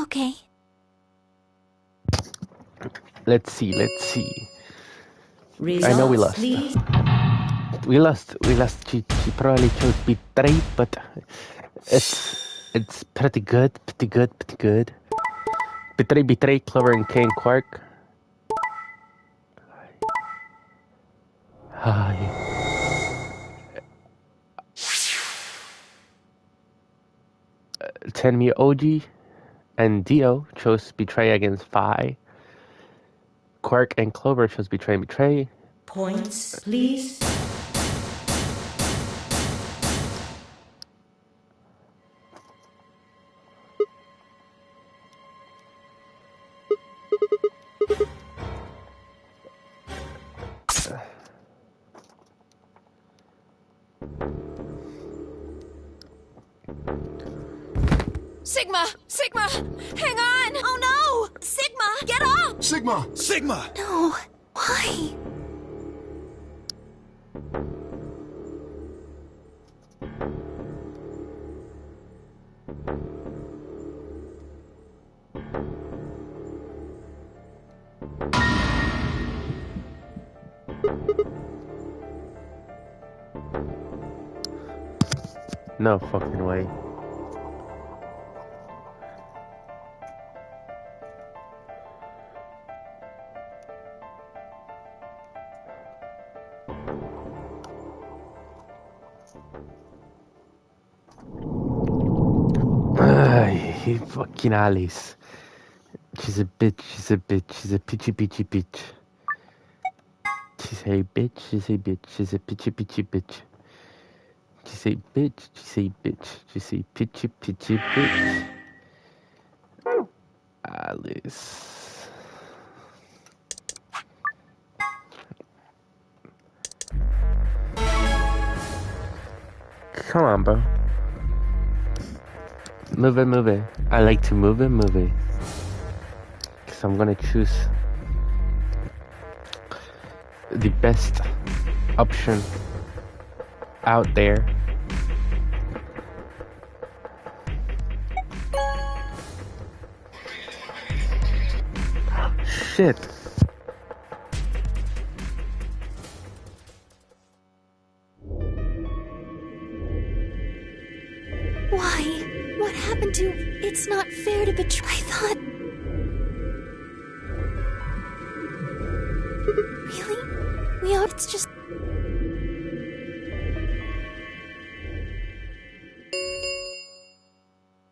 Okay. Let's see. Results, I know we lost. please. We lost. She probably chose betray, but it's pretty good. Betray, Clover, and Kane Quark. Hi. Tenmi OG and Dio chose betray against Phi. Quark and Clover chose betray. Points, please. Sigma! Hang on! Oh no! Sigma, get up! Sigma! No. Why? No fucking way. Ay, fucking Alice. She's a bitch. She's a pitchy bitch. She's a bitch. She's a pitchy bitch. She's a bitch. She's a pitchy bitch. Alice. Come on, bro. Move it. I like to move it. Because I'm gonna choose the best option out there. Shit. Why? What happened to... It's not fair to betray... I thought... Really? We are... It's just...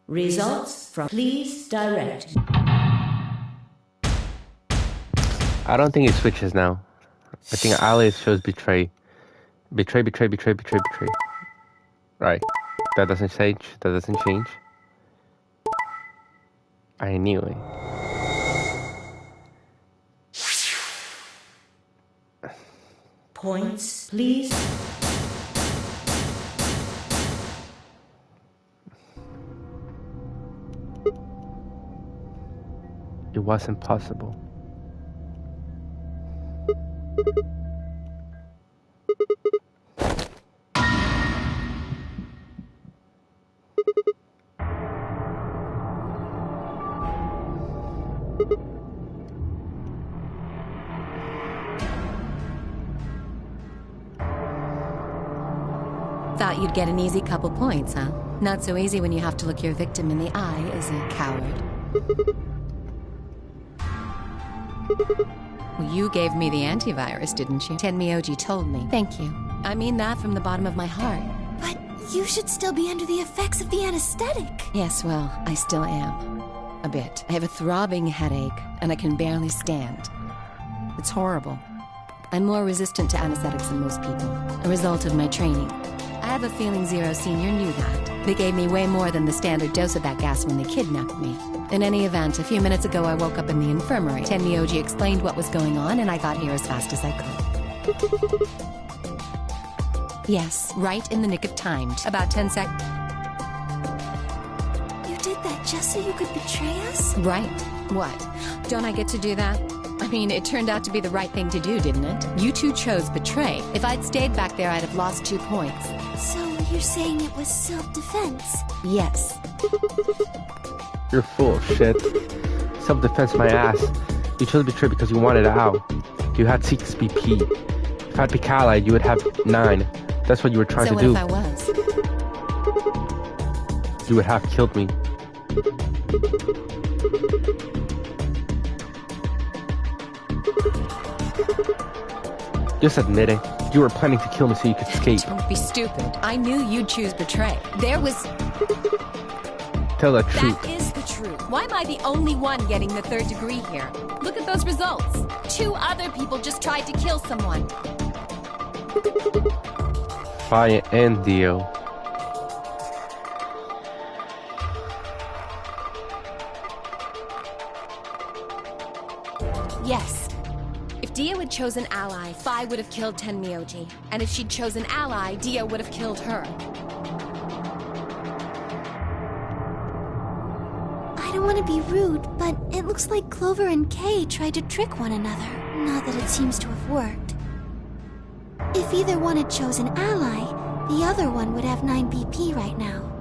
Results from please direct. I don't think it switches now. I think Alice shows betray. Betray. Right. That doesn't change. I knew it. Points, please. It wasn't possible. Thought you'd get an easy couple points, huh? Not so easy when you have to look your victim in the eye, is it, coward? Well, you gave me the antivirus, didn't you? Tenmi OG told me. Thank you. I mean that from the bottom of my heart. But you should still be under the effects of the anesthetic. Yes, well, I still am. A bit. I have a throbbing headache, and I can barely stand. It's horrible. I'm more resistant to anesthetics than most people, a result of my training. I have a feeling Zero Senior knew that. They gave me way more than the standard dose of that gas when they kidnapped me. In any event, a few minutes ago I woke up in the infirmary. Tenmi OG explained what was going on, and I got here as fast as I could. Yes, right in the nick of time. About 10 seconds. You did that just so you could betray us? Right. What? Don't I get to do that? I mean, it turned out to be the right thing to do, didn't it? You two chose betray. If I'd stayed back there, I'd have lost 2 points. So you're saying it was self-defense? Yes. You're full of shit. Self-defense my ass. You chose to betray because you wanted out. You had 6 BP. If I had picked ally, you would have 9. That's what you were trying to do. So what if I was? You would have killed me. Just admit it. You were planning to kill me so you could escape. Don't be stupid. I knew you'd choose betray. There was... Tell the truth. That is the truth. Why am I the only one getting the 3rd degree here? Look at those results. 2 other people just tried to kill someone. Fire and Dio. Yes. If Dio had chosen ally, Fi would have killed Tenmyoji. And if she'd chosen ally, Dio would have killed her. I don't want to be rude, but it looks like Clover and Kay tried to trick one another. Not that it seems to have worked. If either one had chosen ally, the other one would have 9 BP right now.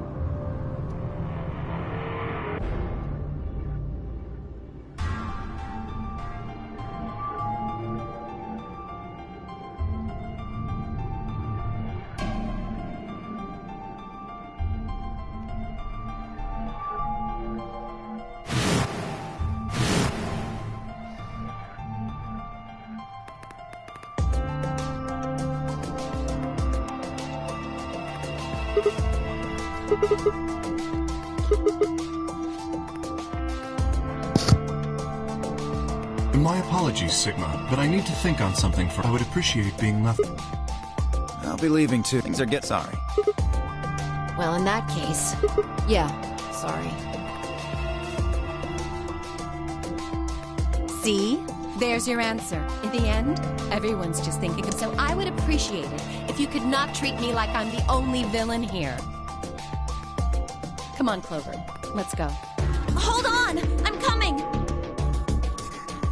My apologies, Sigma, but I need to think on something for... I would appreciate being left... I'll be leaving too. Things are get sorry. Well, in that case, yeah, sorry. See? There's your answer. In the end, everyone's just thinking of... So I would appreciate it if you could not treat me like I'm the only villain here. Come on, Clover. Let's go. Hold on! I'm coming!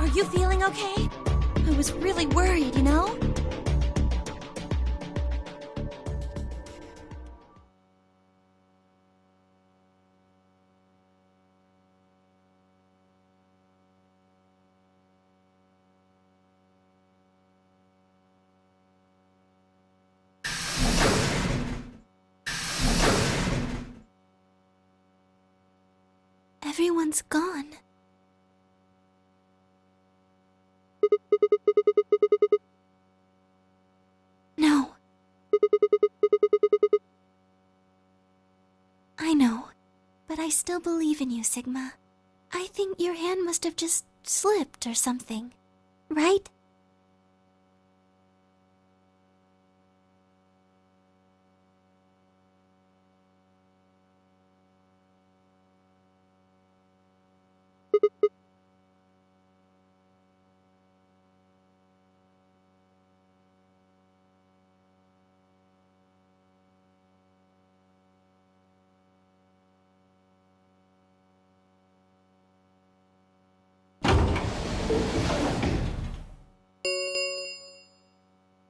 Are you feeling okay? I was really worried, you know? Everyone's gone. No. I know, but I still believe in you, Sigma. I think your hand must have just slipped or something, right?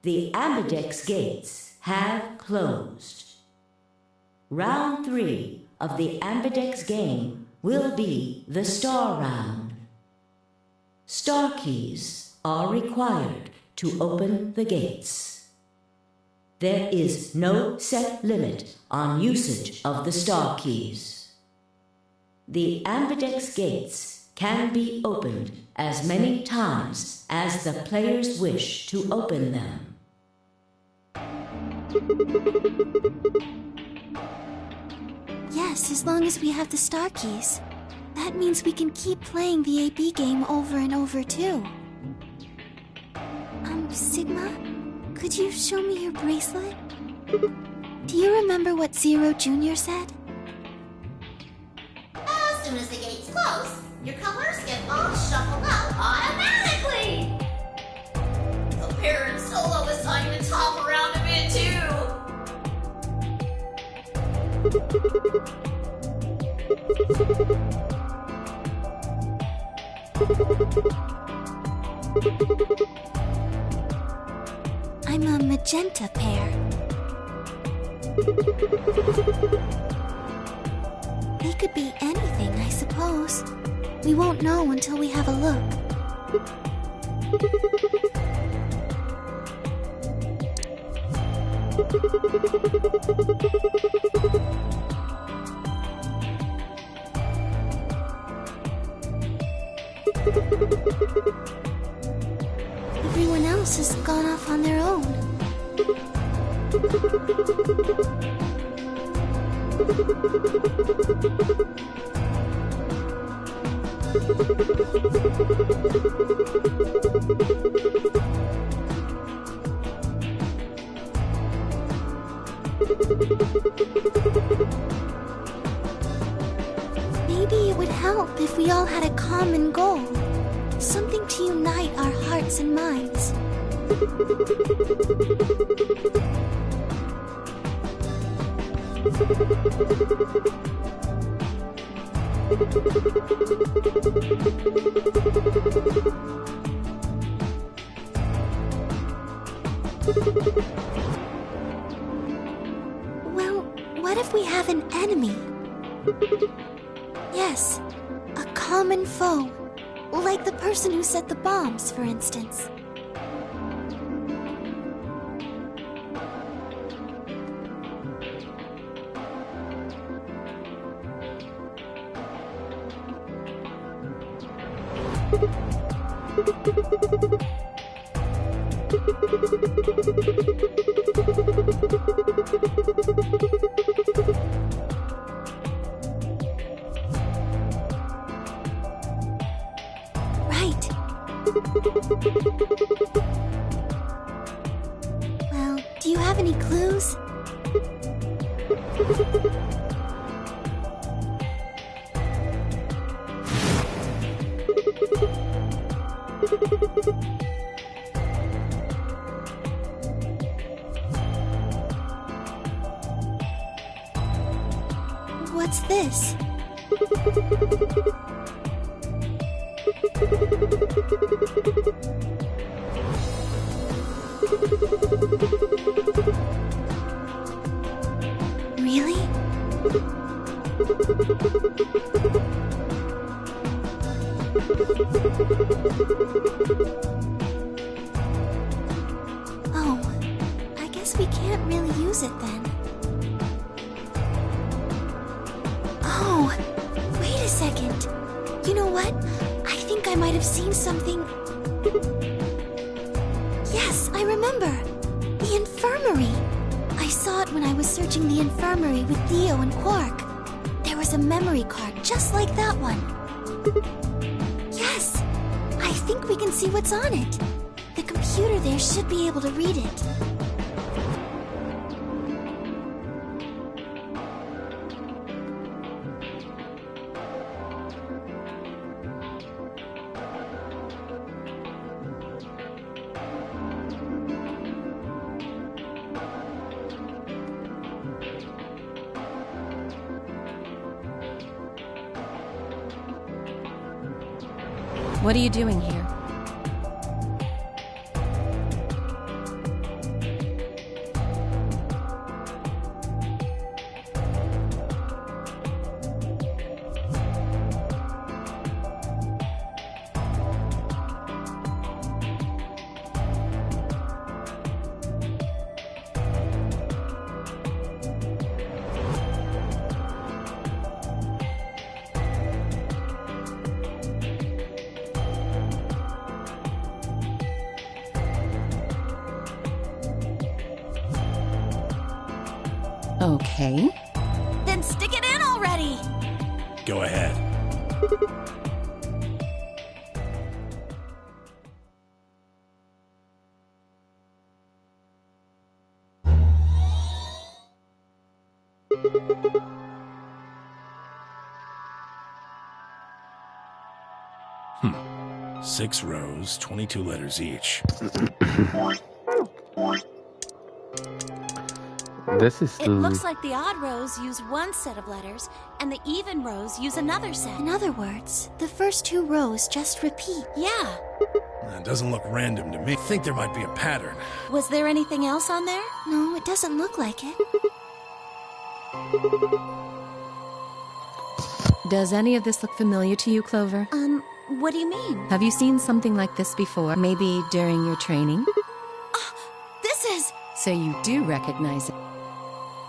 The Ambidex gates have closed. Round 3 of the Ambidex game will be the Star Round. Star keys are required to open the gates. There is no set limit on usage of the Star keys. The Ambidex gates can be opened as many times as the players wish to open them. Yes, as long as we have the star keys. That means we can keep playing the AB game over and over, too. Sigma? Could you show me your bracelet? Do you remember what Zero Jr. said? As soon as the gates close, your colors get all shuffled out automatically! The parent solo is time to top around a bit, too! I'm a magenta pair. They could be anything, I suppose. We won't know until we have a look. Everyone else has gone off on their own. Maybe it would help if we all had a common goal. Something to unite our hearts and minds. Well, what if we have an enemy? Yes, a common foe. Like the person who set the bombs, for instance. Right. Well, do you have any clues? What's this? Really? Oh, I guess we can't really use it then. Oh, wait a second. You know what? I think I might have seen something. Yes, I remember. The infirmary. I saw it when I was searching the infirmary with Theo and Quark. There was a memory card just like that one. Yes, I think we can see what's on it. The computer there should be able to read it. What are you doing here? Okay. Then stick it in already! Go ahead. Hmm. 6 rows, 22 letters each. This is It looks like the odd rows use one set of letters, and the even rows use another set. In other words, the first 2 rows just repeat. Yeah. It doesn't look random to me. I think there might be a pattern. Was there anything else on there? No, it doesn't look like it. Does any of this look familiar to you, Clover? What do you mean? Have you seen something like this before? Maybe during your training? This is... So you do recognize it.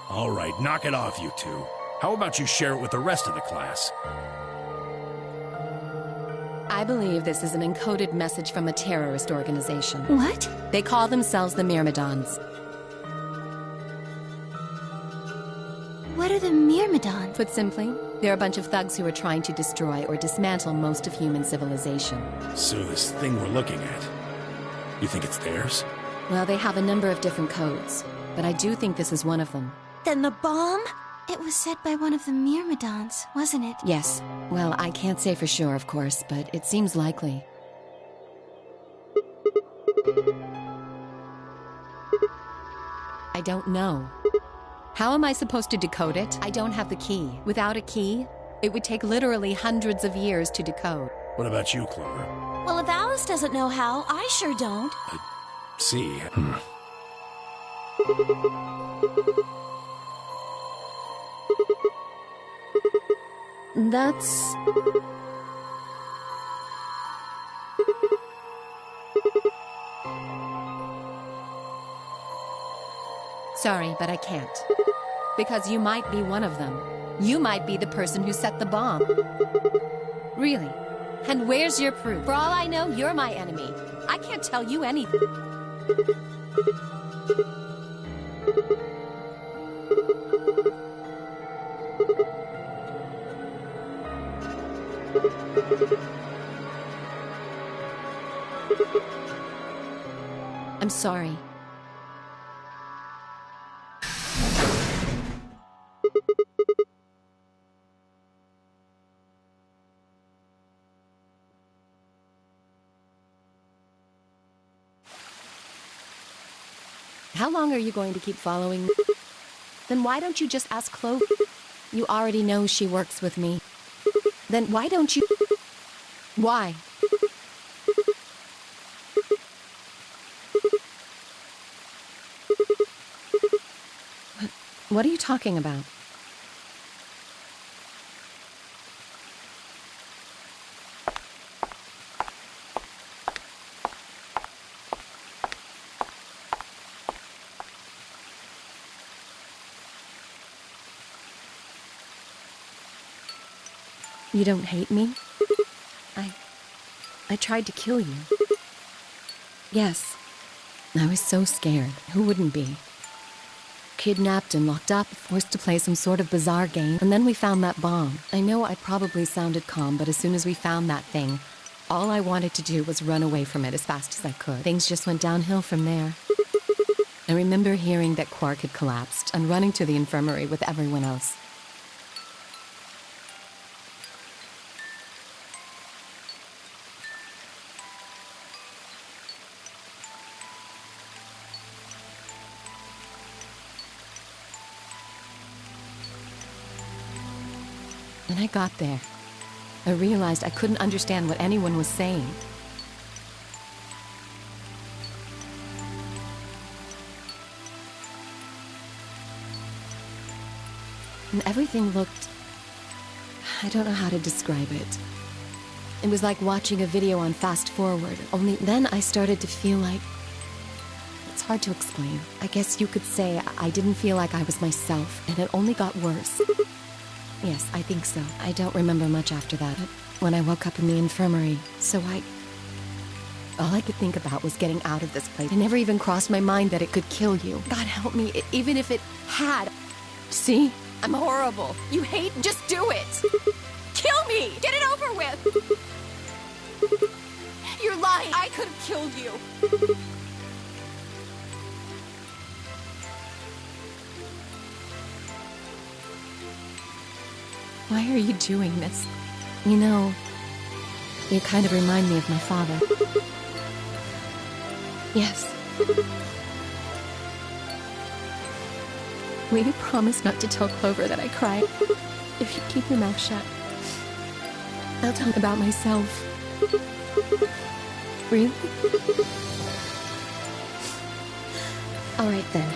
All right, knock it off, you two. How about you share it with the rest of the class? I believe this is an encoded message from a terrorist organization. What? They call themselves the Myrmidons. What are the Myrmidons? Put simply, they're a bunch of thugs who are trying to destroy or dismantle most of human civilization. So this thing we're looking at, you think it's theirs? Well, they have a number of different codes, but I do think this is one of them. Then the bomb? It was said by one of the Myrmidons, wasn't it? Yes. Well, I can't say for sure, of course, but it seems likely. I don't know. How am I supposed to decode it? I don't have the key. Without a key, it would take literally hundreds of years to decode. What about you, Clover? Well, if Alice doesn't know how, I sure don't. See. That's... Sorry, but I can't. Because you might be one of them. You might be the person who set the bomb. Really? And where's your proof? For all I know, you're my enemy. I can't tell you anything. I'm sorry. How long are you going to keep following me? Then why don't you just ask Chloe? You already know she works with me. Then why don't you... Why? What are you talking about? You don't hate me? I tried to kill you. Yes. I was so scared. Who wouldn't be? Kidnapped and locked up, forced to play some sort of bizarre game, and then we found that bomb. I know I probably sounded calm, but as soon as we found that thing, all I wanted to do was run away from it as fast as I could. Things just went downhill from there. I remember hearing that Quark had collapsed and running to the infirmary with everyone else. When I got there, I realized I couldn't understand what anyone was saying. And everything looked... I don't know how to describe it. It was like watching a video on fast forward, only then I started to feel like... It's hard to explain. I guess you could say I didn't feel like I was myself, and it only got worse. Yes, I think so. I don't remember much after that. When I woke up in the infirmary, all I could think about was getting out of this place. It never even crossed my mind that it could kill you. God help me, even if it had. See? I'm horrible. You hate, just do it. Kill me! Get it over with! You're lying. I could have killed you. Why are you doing this? You know, you kind of remind me of my father. Yes. Will you promise not to tell Clover that I cried? If you keep your mouth shut, I'll tell him about myself. Really? All right then.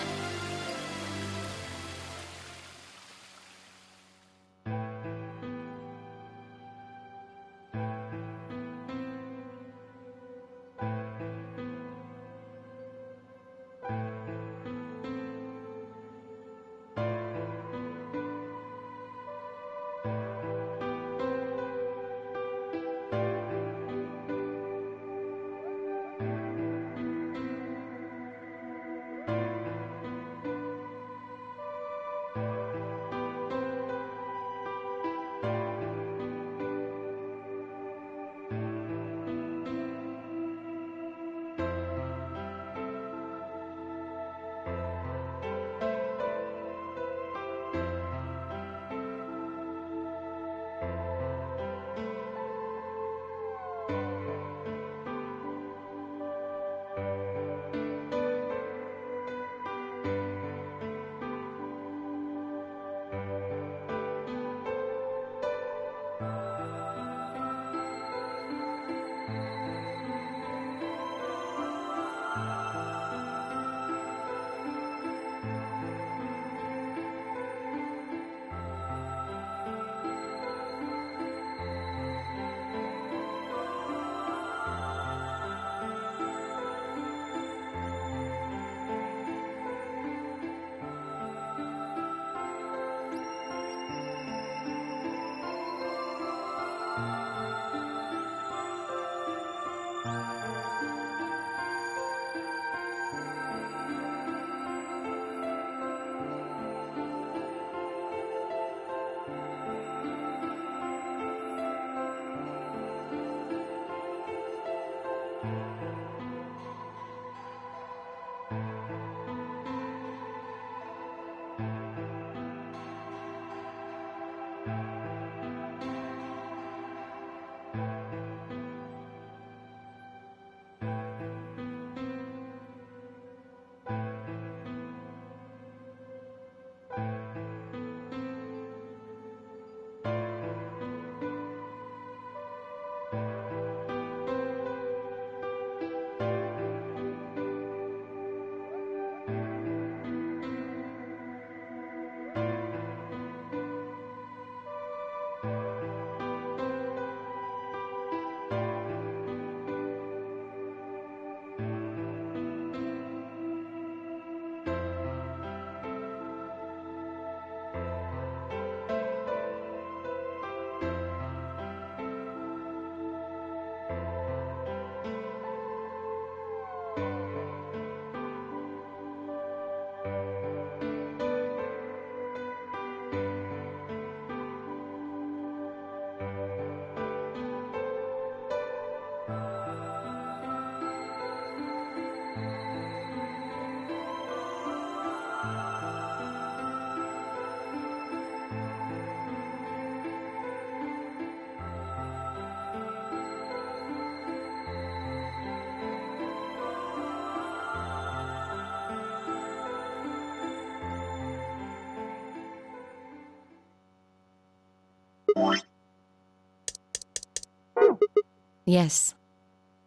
Yes.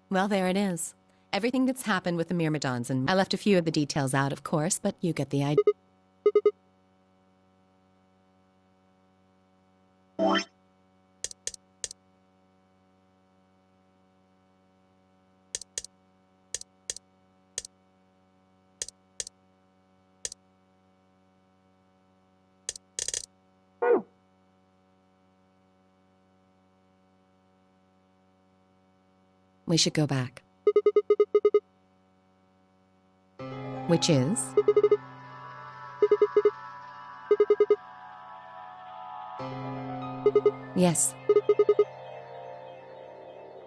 Well, there it is. Everything that's happened with the Myrmidons, and I left a few of the details out, of course, but you get the idea. We should go back. Which is? Yes.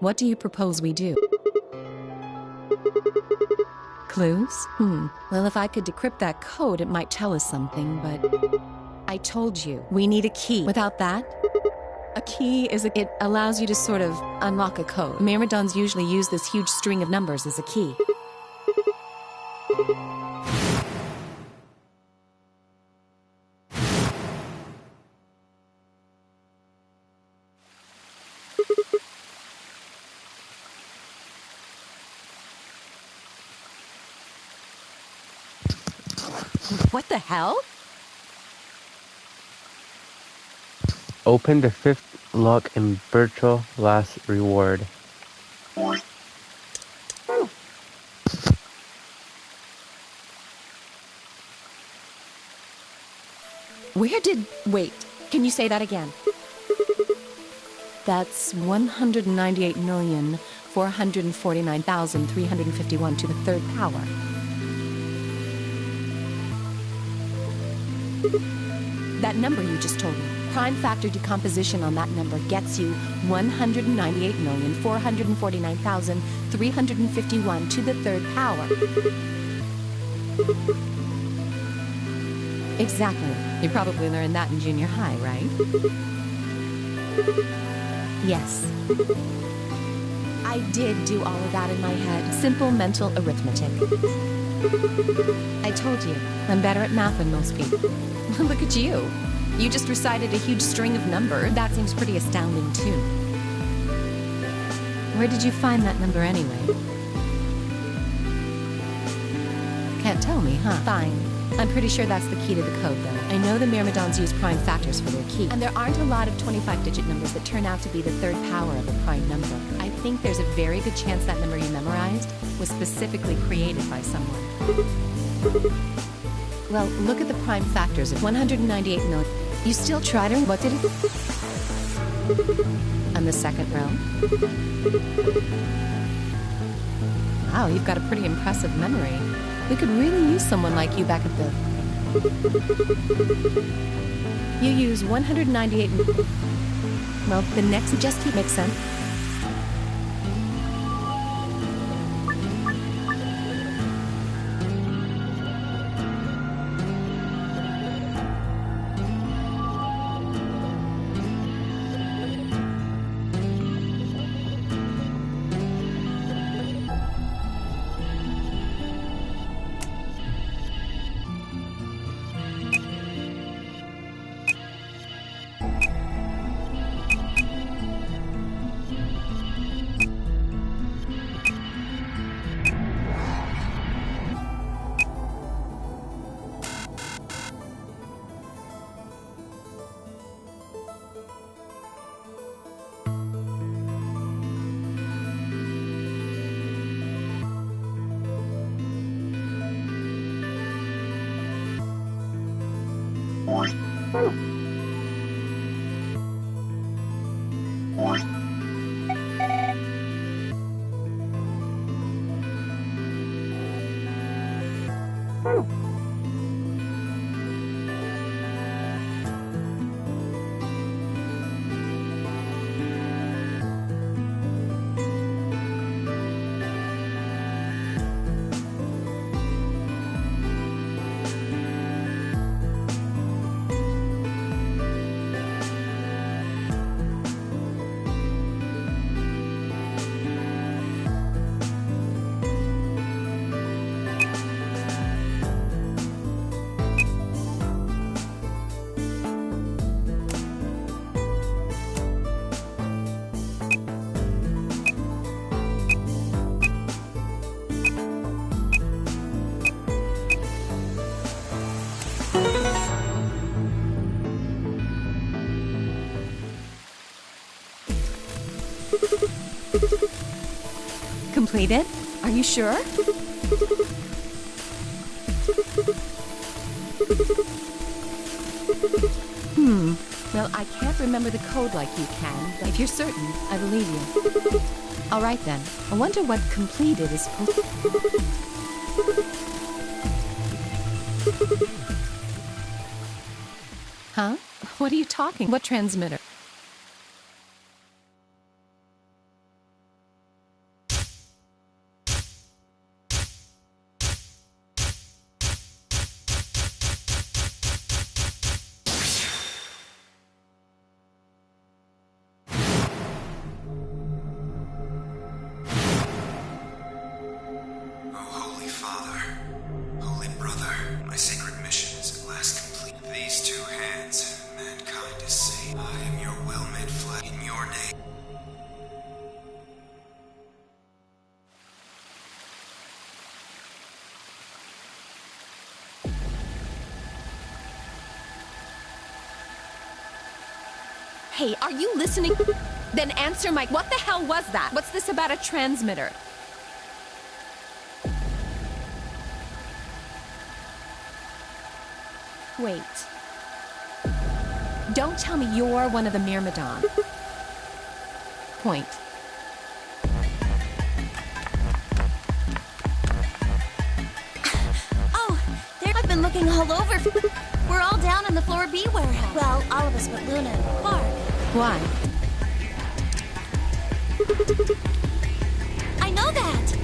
What do you propose we do? Clues? Well, if I could decrypt that code, it might tell us something, but... I told you, we need a key. Without that, a key is it allows you to sort of unlock a code. Myrmidons usually use this huge string of numbers as a key. What the hell? Open the 5th lock in virtual last reward. Wait, can you say that again? That's 198,449,351 to the 3rd power. That number you just told me, prime factor decomposition on that number gets you 198,449,351 to the third power. Exactly. You probably learned that in junior high, right? Yes. I did do all of that in my head. Simple mental arithmetic. I told you, I'm better at math than most people. Look at you. You just recited a huge string of numbers. That seems pretty astounding, too. Where did you find that number anyway? Can't tell me, huh? Fine. I'm pretty sure that's the key to the code, though. I know the Myrmidons use prime factors for their key, and there aren't a lot of 25-digit numbers that turn out to be the third power of a prime number. I think there's a very good chance that number you memorized was specifically created by someone. Well, look at the prime factors of 198 million. You still tried her? What did it? On the second row? Wow, you've got a pretty impressive memory. We could really use someone like you back at the... You use 198... Well, the next just keep makes sense. Completed? Are you sure? Well, I can't remember the code like you can, but if you're certain, I believe you. All right, then. I wonder what completed is supposed to... Huh? What are you talking? What transmitter? Hey, are you listening? Then answer my... What the hell was that? What's this about a transmitter? Wait. Don't tell me you're one of the Myrmidon. Point. Oh, there I've been looking all over. We're all down in the floor B warehouse. Well, all of us but Luna and Clark. Why? I know that!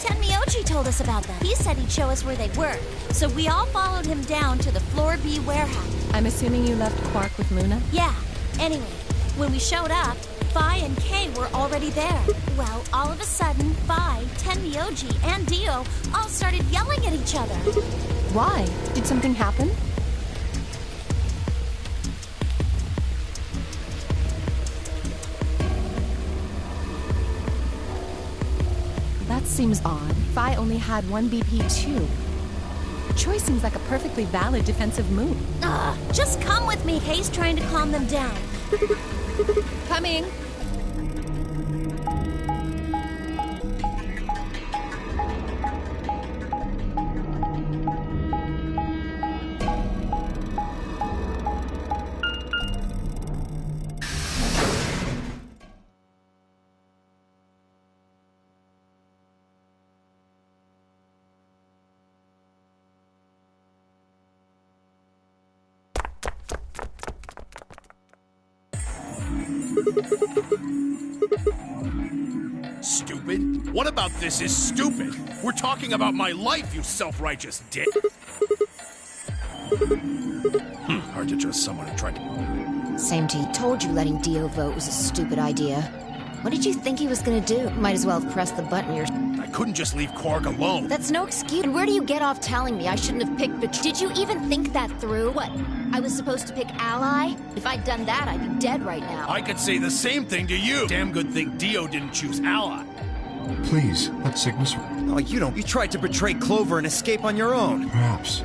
Tenmyoji told us about them. He said he'd show us where they were. So we all followed him down to the floor B warehouse. I'm assuming you left Quark with Luna? Yeah. Anyway, when we showed up, Phi and Kay were already there. Well, all of a sudden, Phi, Tenmyoji, and Dio all started yelling at each other. Why? Did something happen? That seems odd. Phi only had one BP too. Troy seems like a perfectly valid defensive move. Just come with me. Kay's trying to calm them down. Coming. Stupid? What about this is stupid? We're talking about my life, you self-righteous dick. Hard to trust someone who tried to... Same T. Told you letting Dio vote was a stupid idea. What did you think he was gonna do? Might as well have pressed the button yourself. I couldn't just leave Quark alone. That's no excuse. And where do you get off telling me I shouldn't have picked Did you even think that through? What? I was supposed to pick Ally? If I'd done that, I'd be dead right now. I could say the same thing to you. Damn good thing Dio didn't choose Ally. Please, let Cygnus... Oh, you don't. You tried to betray Clover and escape on your own. Perhaps.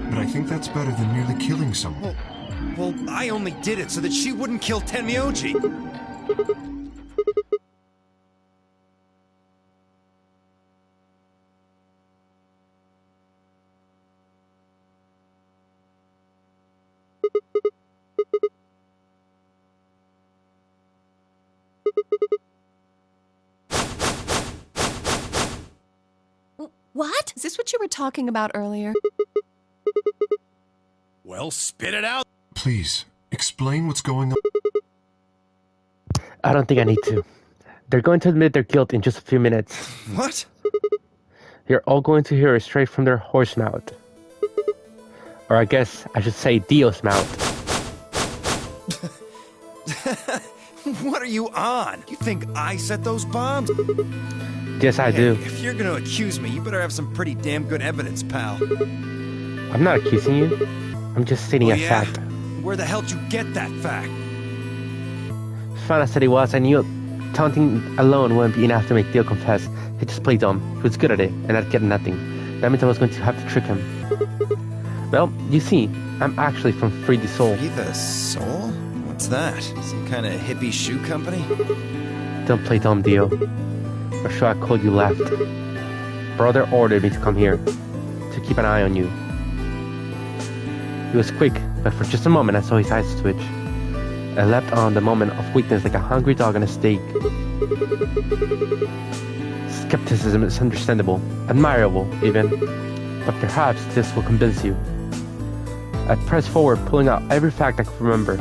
But I think that's better than merely killing someone. Well, I only did it so that she wouldn't kill Tenmyoji. What? Is this what you were talking about earlier? Well, spit it out. Please, explain what's going on. I don't think I need to. They're going to admit their guilt in just a few minutes. What? You're all going to hear it straight from their horse mouth. Or I guess I should say Dio's mouth. What are you on? You think I set those bombs? Yes, I do. If you're gonna accuse me, you better have some pretty damn good evidence, pal. I'm not accusing you. I'm just stating a fact. Where the hell did you get that fact? Fana said he was. I knew taunting alone wouldn't be enough to make Dio confess. He just played dumb. He was good at it, and I'd get nothing. That meant I was going to have to trick him. Well, you see, I'm actually from Free the Soul. Free the Soul? What's that? Some kind of hippie shoe company? Don't play dumb, Dio. Or should I call you left? Brother ordered me to come here, to keep an eye on you. He was quick, but for just a moment I saw his eyes switch. I leapt on the moment of weakness like a hungry dog on a steak. Skepticism is understandable, admirable even, but perhaps this will convince you. I pressed forward, pulling out every fact I could remember.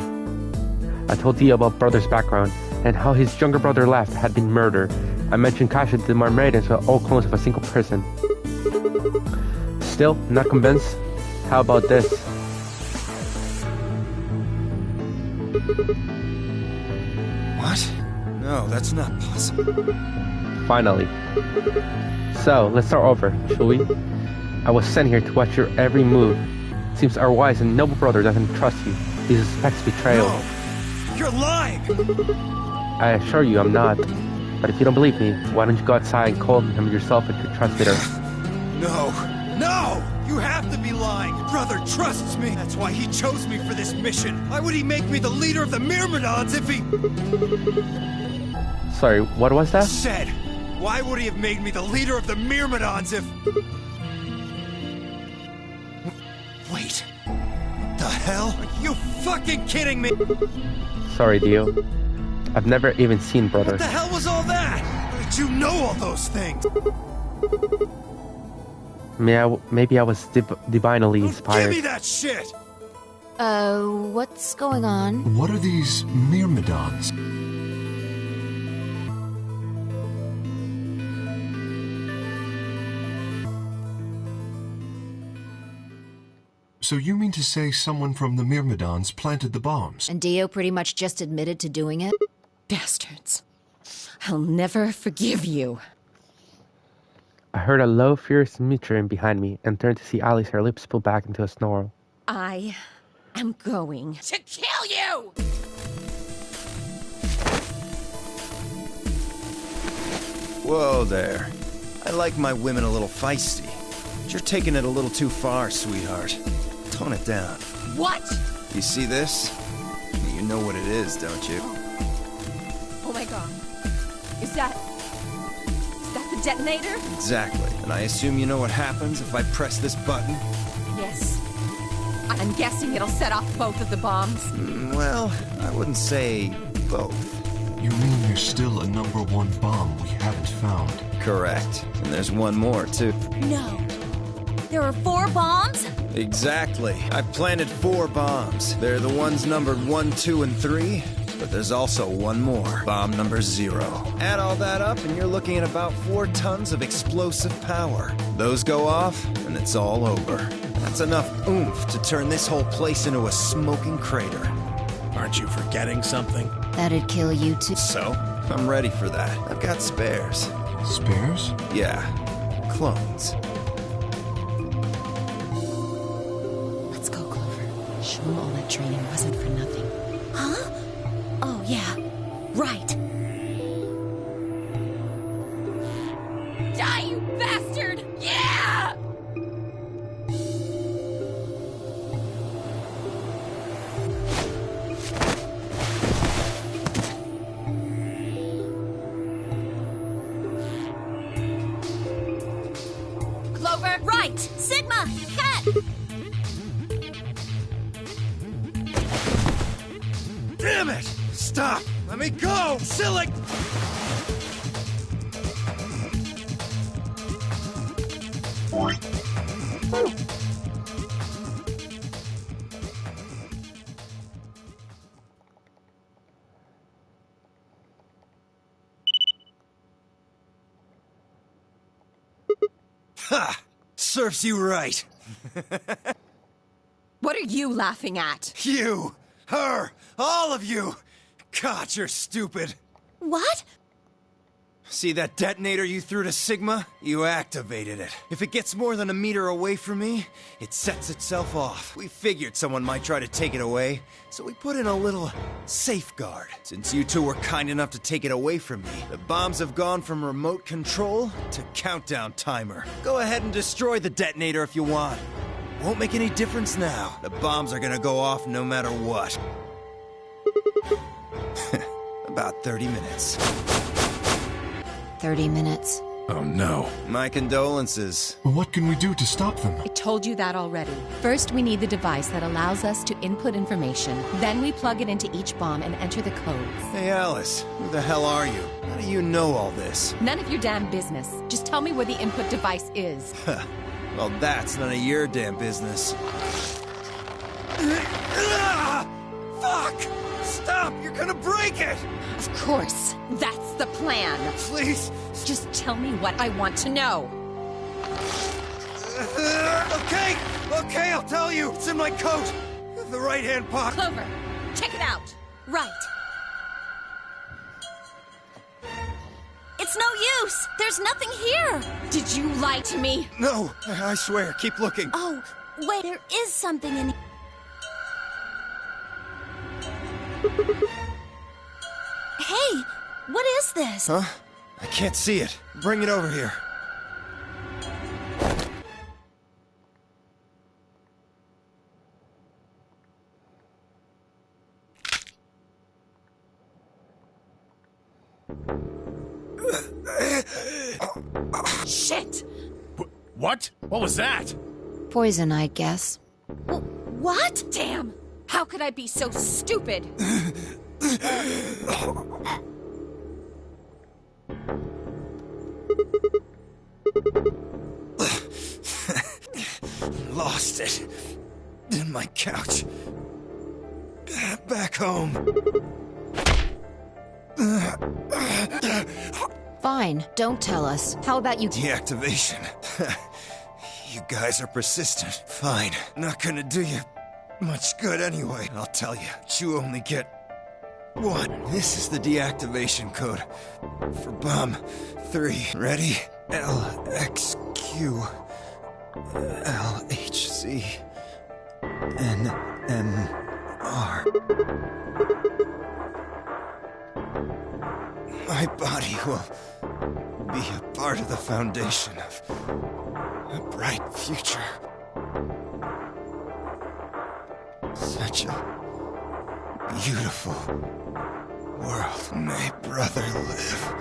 I told Dio about Brother's background, and how his younger brother left had been murdered. I mentioned Kasha the Marmaidens were all clones of a single person. Still, not convinced? How about this? What? No, that's not possible. Finally. So, let's start over, shall we? I was sent here to watch your every move. Seems our wise and noble brother doesn't trust you. He suspects betrayal. No! You're lying! I assure you I'm not. But if you don't believe me, why don't you go outside and call him yourself at your transmitter? No! No! You have to be lying! Brother trusts me! That's why he chose me for this mission! Why would he make me the leader of the Myrmidons if he... Sorry, what was that? Said! Why would he have made me the leader of the Myrmidons if... Wait. What the hell? Are you fucking kidding me? Sorry, Dio. I've never even seen Brother. What the hell was all that? How did you know all those things? Maybe I was divinely inspired. Give me that shit! What's going on? What are these myrmidons? So you mean to say someone from the myrmidons planted the bombs? And Dio pretty much just admitted to doing it? Bastards. I'll never forgive you. I heard a low, fierce muttering behind me and turned to see Alice, her lips pulled back into a snarl. I am going to kill you! Whoa there. I like my women a little feisty. But you're taking it a little too far, sweetheart. Tone it down. What? You see this? You know what it is, don't you? Oh my god. Is that the detonator? Exactly. And I assume you know what happens if I press this button? Yes. I'm guessing it'll set off both of the bombs. Well, I wouldn't say both. You mean there's still a #1 bomb we haven't found? Correct. And there's one more, too. No. There are 4 bombs? Exactly. I planted 4 bombs. They're the ones numbered 1, 2, and 3. But there's also one more, bomb number 0. Add all that up and you're looking at about 4 tons of explosive power. Those go off and it's all over. That's enough oomph to turn this whole place into a smoking crater. Aren't you forgetting something? That'd kill you too. So, I'm ready for that. I've got spares. Spares? Yeah, clones. Let's go, Clover. Show him all that training wasn't for nothing. Huh? Oh, yeah. Right. Die, you bastard! Yeah! Clover, Right! Sigma! Cat! Damn it! Stop! Let me go! Silly! Ha! Serves you right. what are you laughing at? You! Her! All of you! God, you're stupid. What? See that detonator you threw to Sigma? You activated it. If it gets more than a meter away from me, it sets itself off. We figured someone might try to take it away, so we put in a little safeguard. Since you two were kind enough to take it away from me, the bombs have gone from remote control to countdown timer. Go ahead and destroy the detonator if you want. Won't make any difference now. The bombs are gonna go off no matter what. About 30 minutes. 30 minutes. Oh no. My condolences. What can we do to stop them? I told you that already. First, we need the device that allows us to input information. Then we plug it into each bomb and enter the codes. Hey Alice, who the hell are you? How do you know all this? None of your damn business. Just tell me where the input device is. Well, that's none of your damn business. Fuck! Stop! You're gonna break it! Of course. That's the plan. Please! Just tell me what I want to know. Okay! Okay, I'll tell you! It's in my coat! The right-hand pocket. Clover, check it out. Right. It's no use! There's nothing here! Did you lie to me? No, I swear, keep looking. Oh, wait, there is something in... Hey, what is this? Huh? I can't see it. Bring it over here. Shit! What? What was that? Poison, I guess. What? Damn! How could I be so stupid? Lost it. In my couch. Back home. Fine, don't tell us. How about you... Deactivation. You guys are persistent. Fine. Not gonna do you much good anyway. I'll tell you. You only get one. This is the deactivation code for Bomb 3. Ready? LXQ LHC NMR. My body will be a part of the foundation of a bright future. Such a beautiful world. May brother live.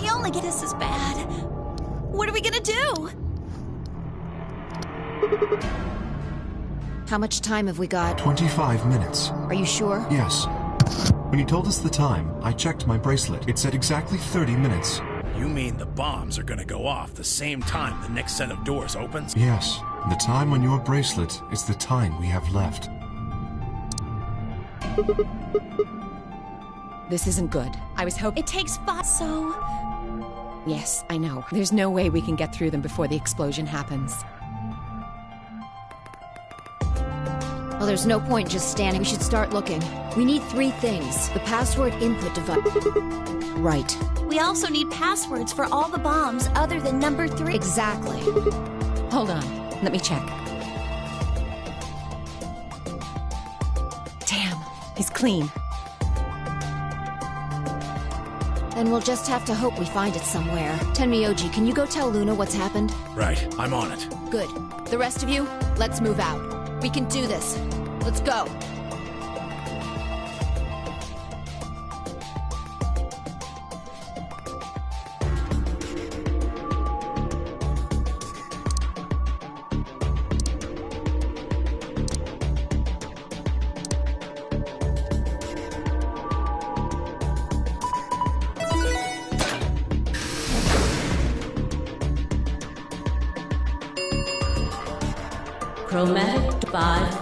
You only get this is bad. What are we gonna do? How much time have we got? 25 minutes. Are you sure? Yes. When you told us the time, I checked my bracelet. It said exactly 30 minutes. You mean the bombs are gonna go off the same time the next set of doors opens? Yes. The time on your bracelet is the time we have left. This isn't good. I was hoping... It takes 5, so... Yes, I know. There's no way we can get through them before the explosion happens. Well, there's no point just standing. We should start looking. We need 3 things. The password input device. Right. We also need passwords for all the bombs other than number 3. Exactly. Hold on. Let me check. Damn. He's clean. Then we'll just have to hope we find it somewhere. Tenmyoji, can you go tell Luna what's happened? Right, I'm on it. Good. The rest of you, let's move out. We can do this. Let's go. Chromatic 5.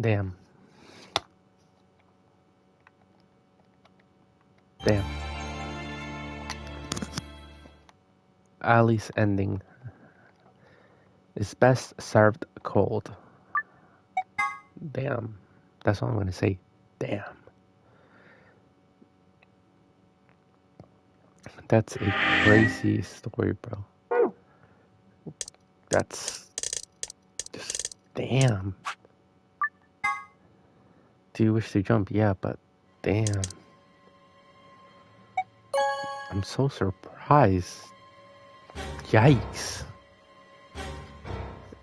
Damn. Damn. Ali's ending is best served cold. Damn. That's all I'm gonna say. Damn. That's a crazy story, bro. That's just damn. Do you wish to jump? Yeah, but damn. I'm so surprised. Yikes.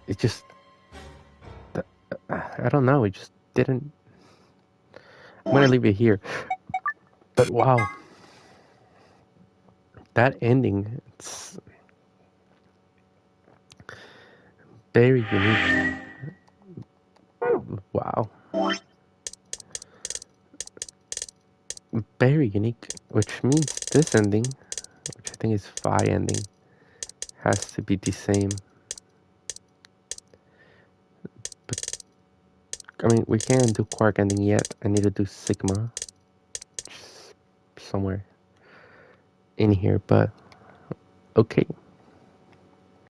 It just... I don't know, it just didn't... I'm gonna leave it here. But wow. That ending, it's... very unique. Wow. Very unique, which means this ending, which I think is Phi ending, has to be the same. But, I mean, we can't do Quark ending yet. I need to do Sigma, which is somewhere in here, but okay.